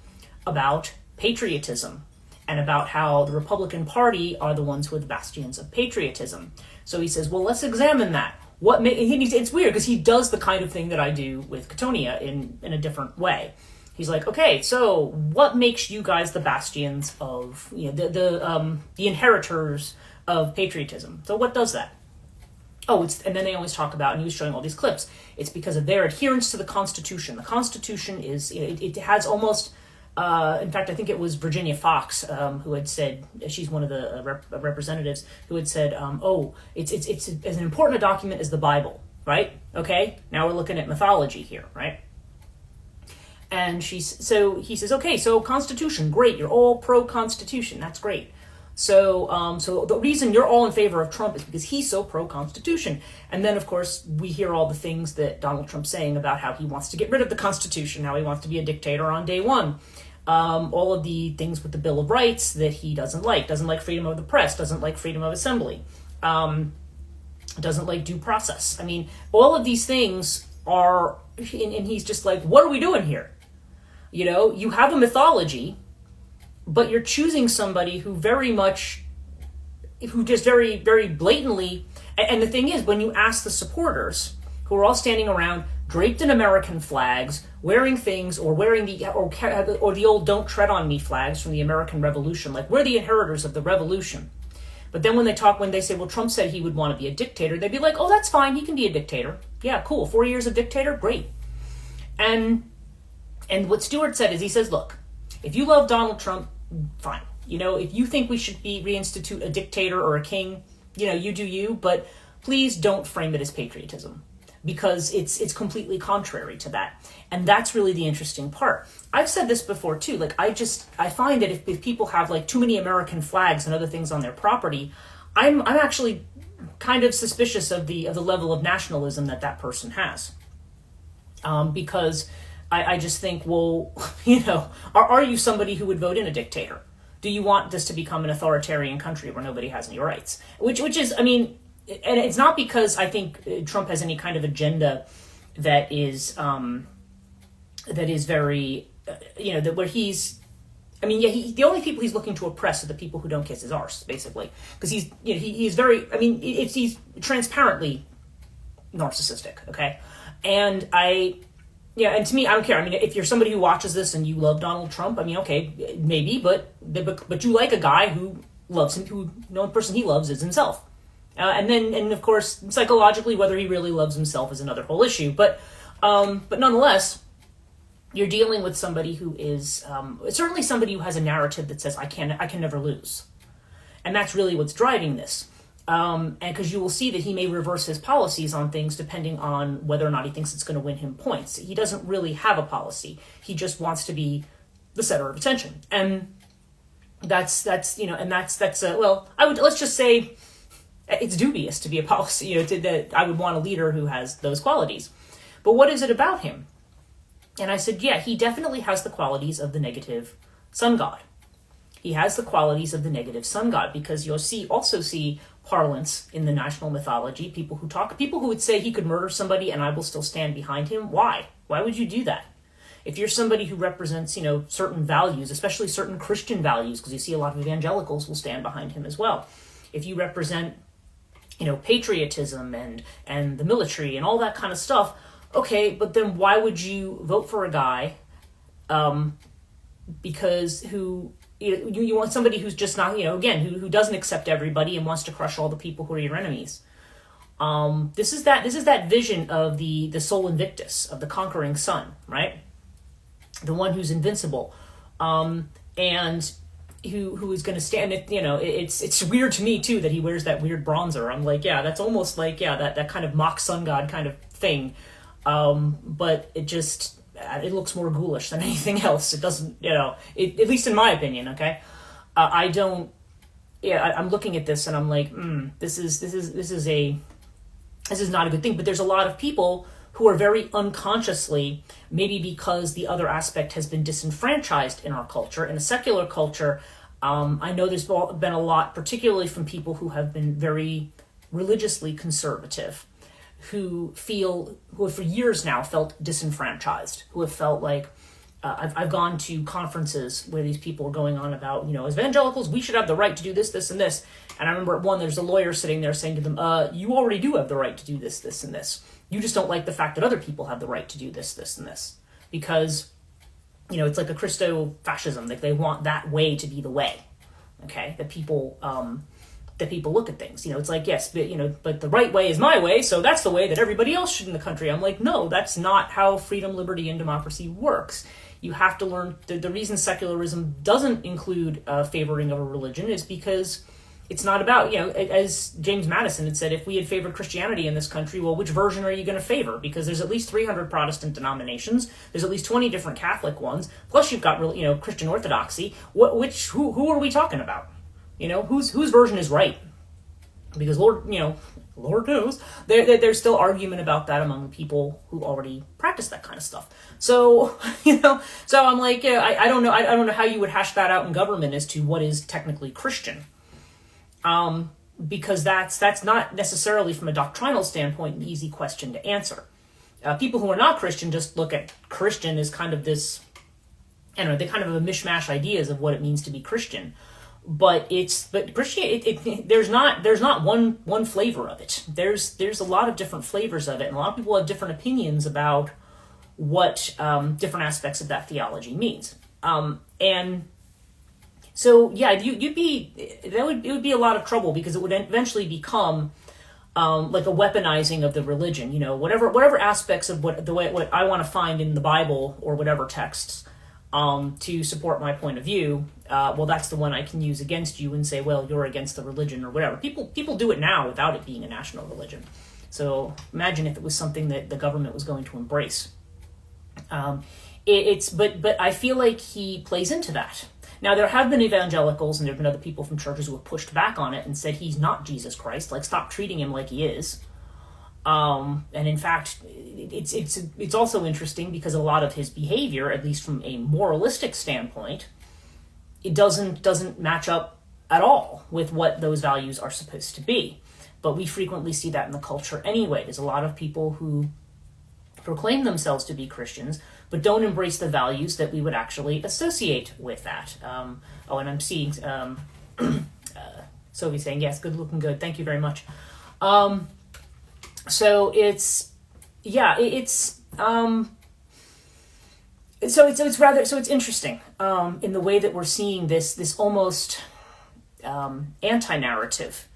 about patriotism, and about how the Republican Party are the ones who are the bastions of patriotism. So he says, well, let's examine that. It's weird, because he does the kind of thing that I do with Chthonia in a different way. He's like, okay, so what makes you guys the bastions of, you know, the inheritors of patriotism? So what does that? Oh, and then they always talk about, and he was showing all these clips, it's because of their adherence to the Constitution. The Constitution is, you know, it has almost, in fact, I think it was Virginia Fox who had said, she's one of the representatives, who had said, oh, it's as important a document as the Bible, right? Okay, now we're looking at mythology here, right? And he says, okay, so Constitution, great, you're all pro-Constitution, that's great. So the reason you're all in favor of Trump is because he's so pro-Constitution. And then, of course, we hear all the things that Donald Trump's saying about how he wants to get rid of the Constitution, how he wants to be a dictator on day one. All of the things with the Bill of Rights that he doesn't like freedom of the press, doesn't like freedom of assembly, doesn't like due process. I mean, all of these things are, and he's just like, what are we doing here? You know, you have a mythology, but you're choosing somebody who just very, very blatantly, and the thing is, when you ask the supporters, who are all standing around, draped in American flags, wearing things, or wearing the old "Don't Tread on Me" flags from the American Revolution, like we're the inheritors of the Revolution. But then when they say, well, Trump said he would want to be a dictator, they'd be like, oh, that's fine, he can be a dictator. Yeah, cool, 4 years of dictator, great. And what Stewart said is, he says, look, if you love Donald Trump, fine. You know, if you think we should reinstitute a dictator or a king, you know, you do you, but please don't frame it as patriotism, because it's completely contrary to that. And that's really the interesting part. I've said this before too, like I find that if people have like too many American flags and other things on their property, I'm actually kind of suspicious of the level of nationalism that person has. Because I just think, well, you know, are you somebody who would vote in a dictator? Do you want this to become an authoritarian country where nobody has any rights? Which is, I mean, and it's not because I think Trump has any kind of agenda that is very, you know, that where he's, I mean, yeah, the only people he's looking to oppress are the people who don't kiss his arse, basically, because he's, you know, he's very, I mean, he's transparently narcissistic, okay, and yeah, and to me, I don't care. I mean, if you're somebody who watches this and you love Donald Trump, I mean, okay, maybe, but you like a guy who loves him, who the only person he loves is himself. And of course, psychologically, whether he really loves himself is another whole issue. But nonetheless, you're dealing with somebody who is certainly somebody who has a narrative that says, I can never lose. And that's really what's driving this. And because you will see that he may reverse his policies on things depending on whether or not he thinks it's going to win him points. He doesn't really have a policy. He just wants to be the center of attention. And that's you know, and that's well, let's just say it's dubious to be a policy, you know, that I would want a leader who has those qualities. But what is it about him? And I said, yeah, he definitely has the qualities of the negative sun god. He has the qualities of the negative sun god, because you'll also see parlance in the national mythology, people who would say he could murder somebody and I will still stand behind him. Why? Why would you do that? If you're somebody who represents, you know, certain values, especially certain Christian values, because you see a lot of evangelicals will stand behind him as well. If you represent, you know, patriotism and the military and all that kind of stuff, okay, but then why would you vote for a guy because you want somebody who's just not, you know, again, who doesn't accept everybody and wants to crush all the people who are your enemies. This is that vision of the Sol Invictus, of the conquering sun, right? The one who's invincible, and who is going to stand it. You know, it's weird to me too that he wears that weird bronzer. I'm like, yeah, that's almost like, yeah, that kind of mock sun god kind of thing. But it looks more ghoulish than anything else. It doesn't, you know, at least in my opinion, okay? I'm looking at this and I'm like, this is not a good thing. But there's a lot of people who are very unconsciously, maybe because the other aspect has been disenfranchised in our culture, in a secular culture. I know there's been a lot, particularly from people who have been very religiously conservative, who have for years now felt disenfranchised, who have felt like, I've gone to conferences where these people are going on about, you know, as evangelicals, we should have the right to do this, this, and this. And I remember at one, there's a lawyer sitting there saying to them, you already do have the right to do this, this, and this. You just don't like the fact that other people have the right to do this, this, and this. Because, it's like a Christo-fascism. Like they want that way to be the way, okay? That people look at things. It's like, yes, but the right way is my way, so that's the way that everybody else should in the country. I'm like, no, that's not how freedom, liberty, and democracy works. You have to learn, the reason secularism doesn't include favoring of a religion is because it's not about, as James Madison had said, if we had favored Christianity in this country, well, which version are you going to favor? Because there's at least 300 Protestant denominations. There's at least 20 different Catholic ones. Plus you've got, Christian Orthodoxy. Who are we talking about? Whose version is right? Because Lord knows, there's still argument about that among people who already practice that kind of stuff. So, so I'm like, I don't know how you would hash that out in government as to what is technically Christian. Because that's not necessarily from a doctrinal standpoint an easy question to answer. People who are not Christian just look at Christian as kind of this, they kind of have a mishmash ideas of what it means to be Christian. But Christianity, there's not one flavor of it. There's a lot of different flavors of it, and a lot of people have different opinions about what different aspects of that theology means. And so yeah, it would be a lot of trouble because it would eventually become like a weaponizing of the religion. Whatever aspects of what I want to find in the Bible or whatever texts to support my point of view. Well, that's the one I can use against you and say, well, you're against the religion or whatever. People do it now without it being a national religion. So imagine if it was something that the government was going to embrace. But I feel like he plays into that. Now, there have been evangelicals and there have been other people from churches who have pushed back on it and said he's not Jesus Christ. Like, stop treating him like he is. And in fact, it's also interesting because a lot of his behavior, at least from a moralistic standpoint, it doesn't match up at all with what those values are supposed to be. But we frequently see that in the culture anyway. There's a lot of people who proclaim themselves to be Christians, but don't embrace the values that we would actually associate with that. And I'm seeing Sophie saying, yes, good looking good. Thank you very much. So it's interesting in the way that we're seeing this almost anti-narrative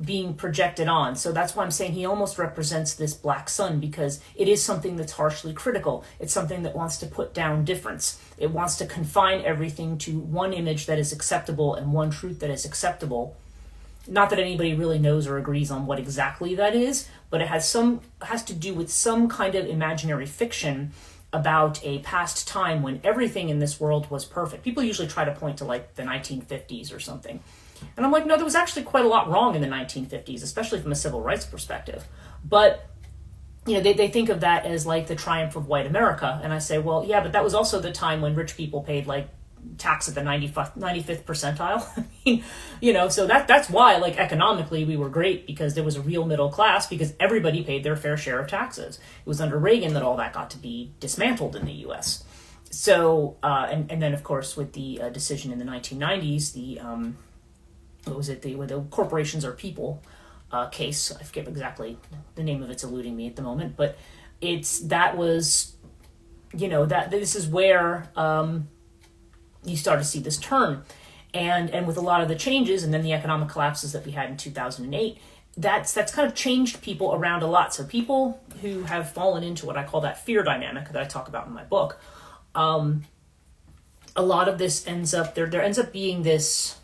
being projected on. So that's why I'm saying he almost represents this black sun, because it is something that's harshly critical. It's something that wants to put down difference. It wants to confine everything to one image that is acceptable and one truth that is acceptable. Not that anybody really knows or agrees on what exactly that is, but it has to do with some kind of imaginary fiction about a past time when everything in this world was perfect. People usually try to point to like the 1950s or something. And I'm like, no, there was actually quite a lot wrong in the 1950s, especially from a civil rights perspective. But, they think of that as like the triumph of white America. And I say, well, yeah, but that was also the time when rich people paid like tax at the 95th percentile. I mean, so that's why, like, economically we were great, because there was a real middle class, because everybody paid their fair share of taxes. It was under Reagan that all that got to be dismantled in the U.S. So, and then, of course, with the decision in the 1990s, where the corporations are people case. I forget exactly the name of it's eluding me at the moment, but that this is where you start to see this turn. And with a lot of the changes and then the economic collapses that we had in 2008, that's kind of changed people around a lot. So people who have fallen into what I call that fear dynamic that I talk about in my book, a lot of this ends up being this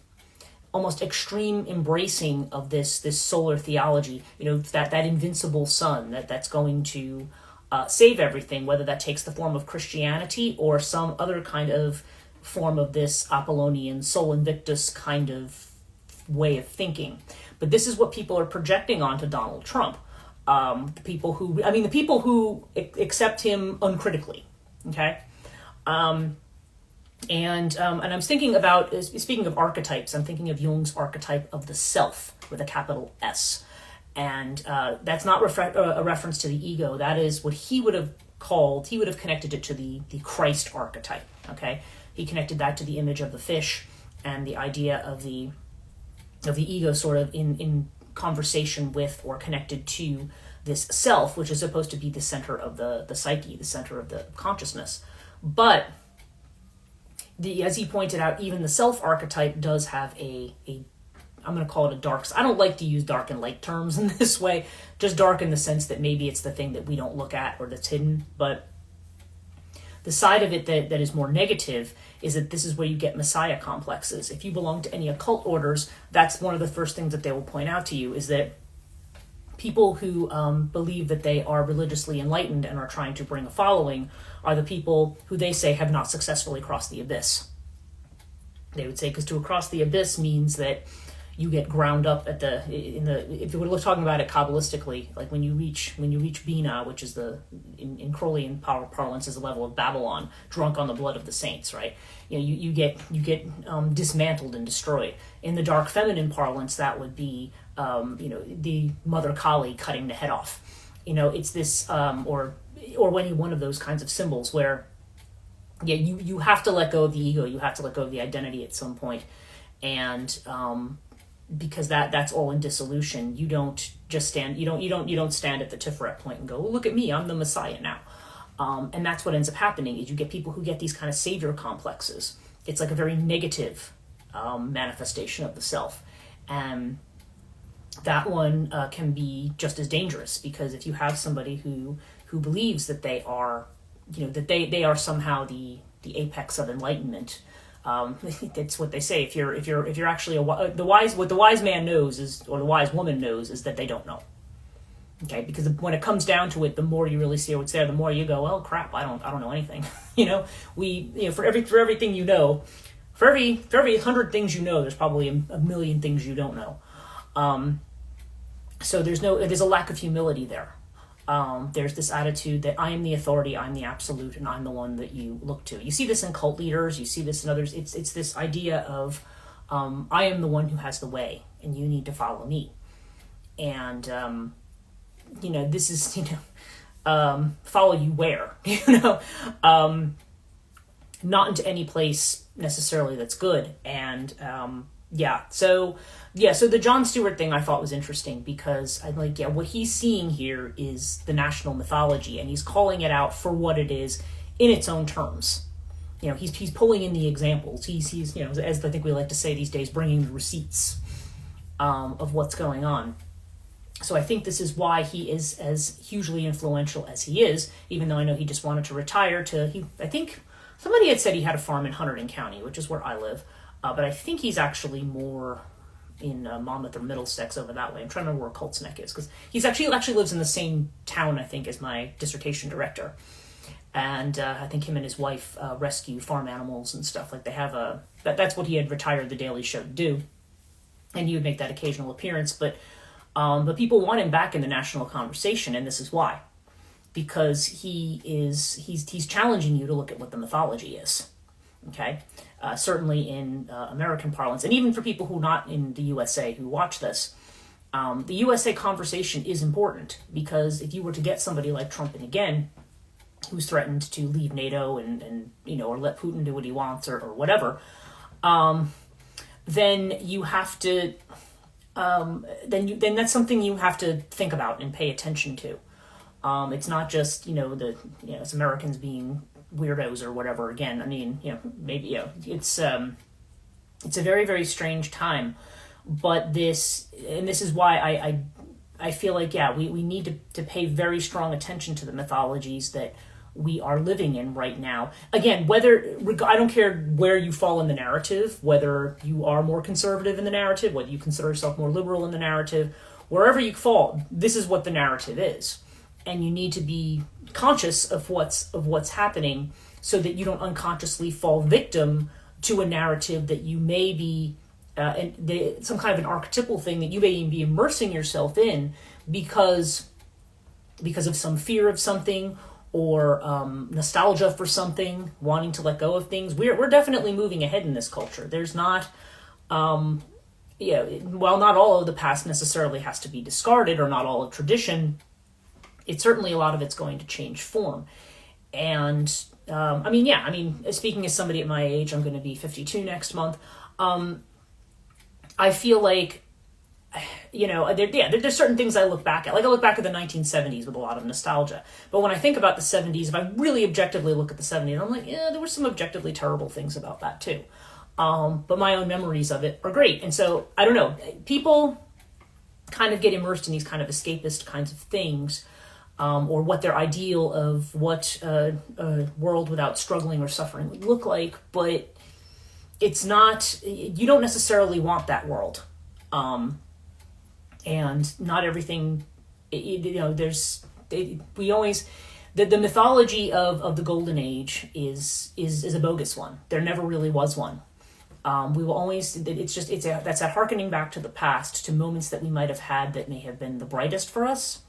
almost extreme embracing of this solar theology, that invincible sun that's going to save everything, whether that takes the form of Christianity or some other kind of form of this Apollonian Sol Invictus kind of way of thinking. But this is what people are projecting onto Donald Trump. The people who accept him uncritically. Okay. And I'm thinking about, speaking of archetypes, I'm thinking of Jung's archetype of the self with a capital S. And that's not a reference to the ego. That is what he would have connected it to the Christ archetype. Okay. He connected that to the image of the fish and the idea of the ego sort of in conversation with or connected to this self, which is supposed to be the center of the psyche, the center of the consciousness. But as he pointed out, even the self archetype does have I'm going to call it a dark. I don't like to use dark and light terms in this way, just dark in the sense that maybe it's the thing that we don't look at or that's hidden. But the side of it that is more negative is that this is where you get messiah complexes. If you belong to any occult orders, that's one of the first things that they will point out to you, is that people who believe that they are religiously enlightened and are trying to bring a following are the people who they say have not successfully crossed the abyss. They would say, because to cross the abyss means that you get ground up at if you were talking about it Kabbalistically, like when you reach Bina, which is in Crowleyan parlance is the level of Babylon, drunk on the blood of the saints, right? You get dismantled and destroyed. In the dark feminine parlance, that would be the Mother Kali cutting the head off. It's this or any one of those kinds of symbols where you have to let go of the ego, you have to let go of the identity at some point, and because that's all in dissolution. You don't just stand. You don't stand at the Tiferet point and go, well, "Look at me, I'm the Messiah now." And that's what ends up happening is you get people who get these kind of savior complexes. It's like a very negative manifestation of the self, and that one can be just as dangerous, because if you have somebody who believes that they are, that they are somehow the apex of enlightenment. That's what they say. If you're actually what the wise man knows is, or the wise woman knows, is that they don't know. Okay, because when it comes down to it, the more you really see what's there, the more you go, "Oh crap, I don't know anything." For everything you know, for every 100 things you know, there's probably a million things you don't know. So there's a lack of humility there. There's this attitude that I am the authority, I'm the absolute, and I'm the one that you look to. You see this in cult leaders, you see this in others. It's this idea of I am the one who has the way, and you need to follow me. And this is follow you where, not into any place necessarily that's good. And so the Jon Stewart thing I thought was interesting, because I'm like, what he's seeing here is the national mythology, and he's calling it out for what it is in its own terms. He's pulling in the examples. He's as I think we like to say these days, bringing the receipts of what's going on. So I think this is why he is as hugely influential as he is, even though I know he just wanted to retire I think somebody had said he had a farm in Hunterdon County, which is where I live. But I think he's actually more in Monmouth or Middlesex over that way. I'm trying to remember where Colts Neck is, because he's actually lives in the same town, I think, as my dissertation director. And I think him and his wife rescue farm animals and stuff. Like they have that's what he had retired the Daily Show to do. And he would make that occasional appearance. But people want him back in the national conversation, and this is why. Because he's challenging you to look at what the mythology is. Okay? Certainly in American parlance, and even for people who are not in the USA who watch this, the USA conversation is important, because if you were to get somebody like Trump in again, who's threatened to leave NATO and or let Putin do what he wants or whatever, then you have to then that's something you have to think about and pay attention to. It's not just it's Americans being weirdos or whatever. Again, I mean, maybe it's a very, very strange time, but this is why I feel like we need to pay very strong attention to the mythologies that we are living in right now. Again, I don't care where you fall in the narrative, whether you are more conservative in the narrative, whether you consider yourself more liberal in the narrative, wherever you fall, this is what the narrative is. And you need to be conscious of what's happening, so that you don't unconsciously fall victim to a narrative that you may be some kind of an archetypal thing that you may even be immersing yourself in because of some fear of something, or nostalgia for something, wanting to let go of things. We're definitely moving ahead in this culture. There's not while not all of the past necessarily has to be discarded, or not all of tradition, it's certainly a lot of it's going to change form. And speaking as somebody at my age, I'm going to be 52 next month. I feel like there's certain things I look back at. Like I look back at the 1970s with a lot of nostalgia. But when I think about the 70s, if I really objectively look at the 70s, I'm like, yeah, there were some objectively terrible things about that too. But my own memories of it are great. And so, I don't know, people kind of get immersed in these kind of escapist kinds of things, or what their ideal of what a world without struggling or suffering would look like. But it's not, you don't necessarily want that world. And not everything, the mythology of the golden age is a bogus one. There never really was one. We will always, that's that hearkening back to the past, to moments that we might have had that may have been the brightest for us,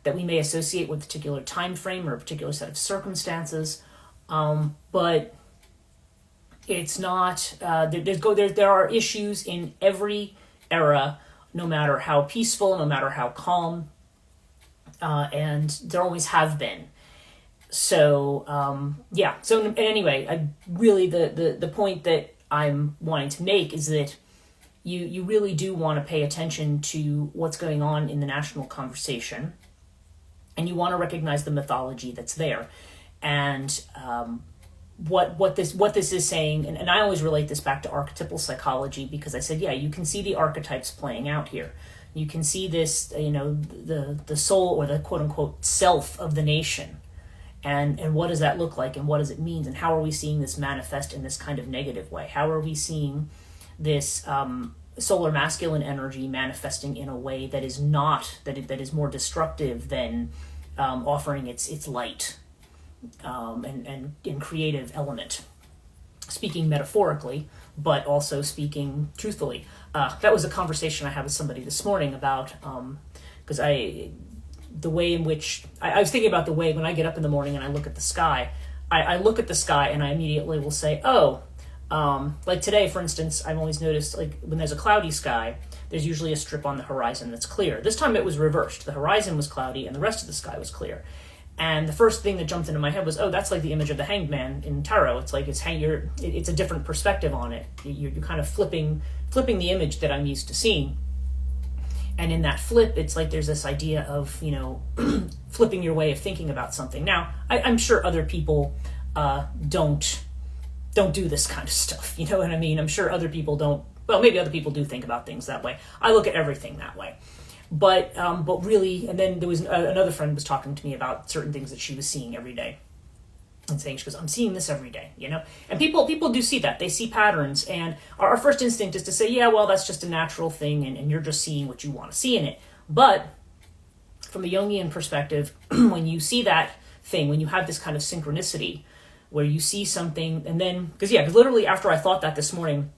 that we may associate with a particular time frame or a particular set of circumstances. But it's not, there are issues in every era, no matter how peaceful, no matter how calm, and there always have been. So, So anyway, the point that I'm wanting to make is that you really do want to pay attention to what's going on in the national conversation, and you want to recognize the mythology that's there, and what this is saying, and I always relate this back to archetypal psychology, because I said, you can see the archetypes playing out here. You can see this, the soul, or the quote unquote self of the nation, and what does that look like, and what does it mean, and how are we seeing this manifest in this kind of negative way? How are we seeing this solar masculine energy manifesting in a way that is not, that is more destructive than offering its light? And creative element, speaking metaphorically, but also speaking truthfully. That was a conversation I had with somebody this morning about, because the way in which, I was thinking about the way when I get up in the morning and I look at the sky, I look at the sky and I immediately will say, like today, for instance, I've always noticed, like when there's a cloudy sky, there's usually a strip on the horizon that's clear. This time it was reversed. The horizon was cloudy and the rest of the sky was clear. And the first thing that jumped into my head was, that's like the image of the hanged man in tarot. It's like it's a different perspective on it. You're kind of flipping the image that I'm used to seeing. And in that flip, it's like there's this idea of, flipping your way of thinking about something. Now, I'm sure other people don't do this kind of stuff. You know what I mean? I'm sure other people don't. Well, maybe other people do think about things that way. I look at everything that way. But really, and then there was another friend was talking to me about certain things that she was seeing every day, and saying, she goes, I'm seeing this every day, And people do see that. They see patterns, and our first instinct is to say, that's just a natural thing, and you're just seeing what you want to see in it. But from a Jungian perspective, when you see that thing, when you have this kind of synchronicity, where you see something, and then, because literally after I thought that this morning,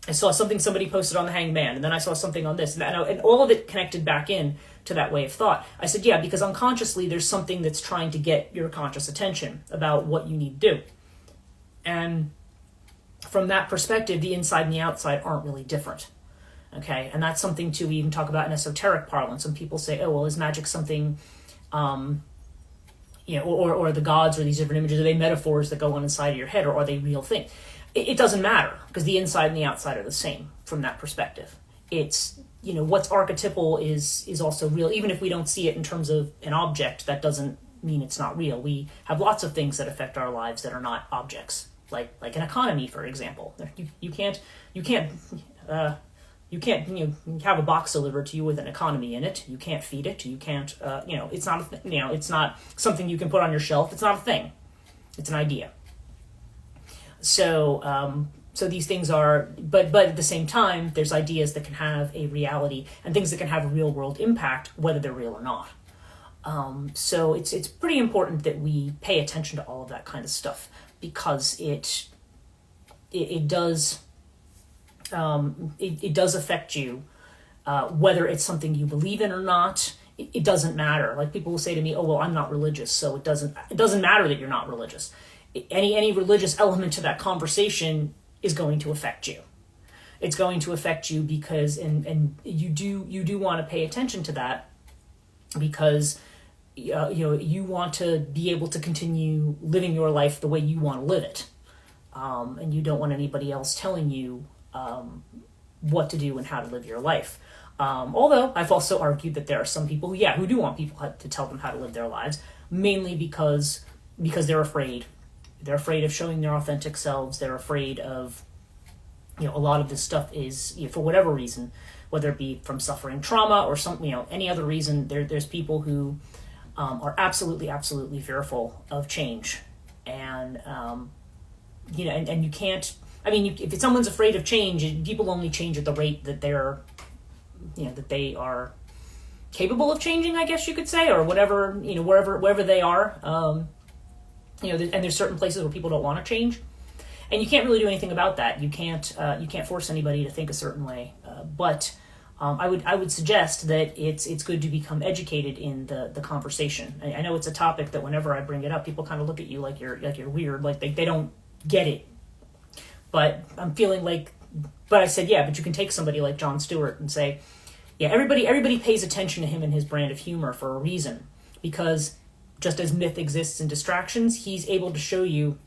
I saw something somebody posted on the Hanged Man, and then I saw something on this, and all of it connected back in to that way of thought. I said, because unconsciously there's something that's trying to get your conscious attention about what you need to do. And from that perspective, the inside and the outside aren't really different. Okay, and that's something too we even talk about in esoteric parlance. Some people say, is magic something, or the gods, or these different images, are they metaphors that go on inside of your head, or are they real things? It doesn't matter, because the inside and the outside are the same from that perspective. It's, what's archetypal is also real. Even if we don't see it in terms of an object, that doesn't mean it's not real. We have lots of things that affect our lives that are not objects, like an economy, for example. You can't have a box delivered to you with an economy in it. You can't feed it. You can't, it's not, it's not something you can put on your shelf. It's not a thing. It's an idea. So these things are, but at the same time, there's ideas that can have a reality and things that can have a real world impact, whether they're real or not. So it's pretty important that we pay attention to all of that kind of stuff, because it does affect you, whether it's something you believe in or not. It doesn't matter. Like people will say to me, I'm not religious, so it doesn't matter that you're not religious. Any religious element to that conversation is going to affect you. It's going to affect you because, and you do want to pay attention to that, because you want to be able to continue living your life the way you want to live it, and you don't want anybody else telling you what to do and how to live your life. Although I've also argued that there are some people who do want people to tell them how to live their lives, mainly because they're afraid. They're afraid of showing their authentic selves. They're afraid of, a lot of this stuff is, for whatever reason, whether it be from suffering trauma or some, any other reason, there's people who are absolutely, absolutely fearful of change. And, and you can't, if someone's afraid of change, people only change at the rate that they're, that they are capable of changing, I guess you could say, or whatever, wherever they are. And there's certain places where people don't want to change, and you can't really do anything about that. You can't force anybody to think a certain way. But I would suggest that it's good to become educated in the conversation. I know it's a topic that whenever I bring it up, people kind of look at you like you're weird, like they don't get it. But I'm feeling like, but I said, but you can take somebody like Jon Stewart and say, everybody pays attention to him and his brand of humor for a reason, because just as myth exists in distractions, he's able to show you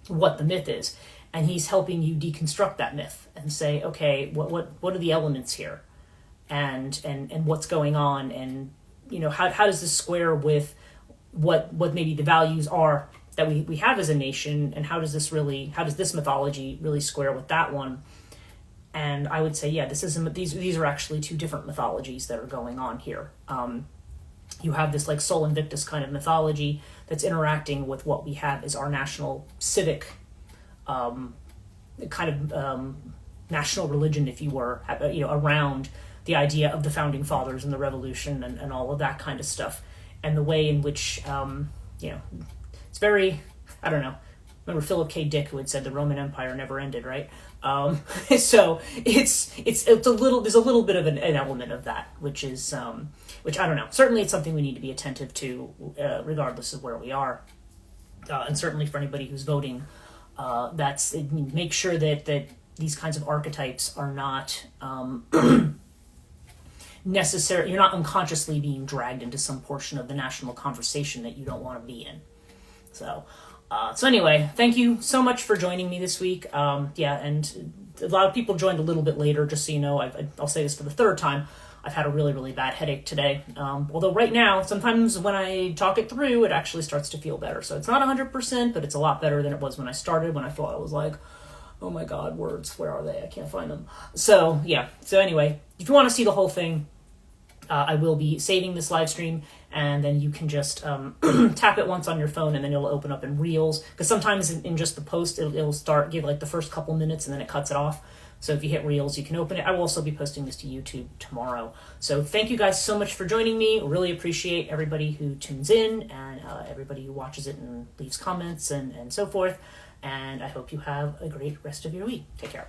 what the myth is, and he's helping you deconstruct that myth and say, okay, what are the elements here, and what's going on, and how does this square with what maybe the values are that we have as a nation, and how does this mythology really square with that one? And I would say, these are actually two different mythologies that are going on here. You have this like Sol Invictus kind of mythology that's interacting with what we have as our national civic national religion, if you were, around the idea of the founding fathers and the revolution and all of that kind of stuff, and the way in which it's very, I don't know. Remember Philip K. Dick, who had said the Roman Empire never ended, right? So it's a little, there's a little bit of an element of that, which I don't know. Certainly it's something we need to be attentive to, regardless of where we are. And certainly for anybody who's voting, make sure that these kinds of archetypes are not, necessary. You're not unconsciously being dragged into some portion of the national conversation that you don't want to be in. So anyway, thank you so much for joining me this week. And a lot of people joined a little bit later, just so you know. I'll say this for the third time. I've had a really, really bad headache today. Although right now, sometimes when I talk it through, it actually starts to feel better. So it's not 100%, but it's a lot better than it was when I started, when I thought I was like, oh my God, words, where are they? I can't find them. So anyway, if you want to see the whole thing, I will be saving this live stream, and then you can just tap it once on your phone, and then it'll open up in Reels. Because sometimes in just the post, it'll give like the first couple minutes, and then it cuts it off. So if you hit Reels, you can open it. I will also be posting this to YouTube tomorrow. So thank you guys so much for joining me. Really appreciate everybody who tunes in, and everybody who watches it and leaves comments and so forth. And I hope you have a great rest of your week. Take care.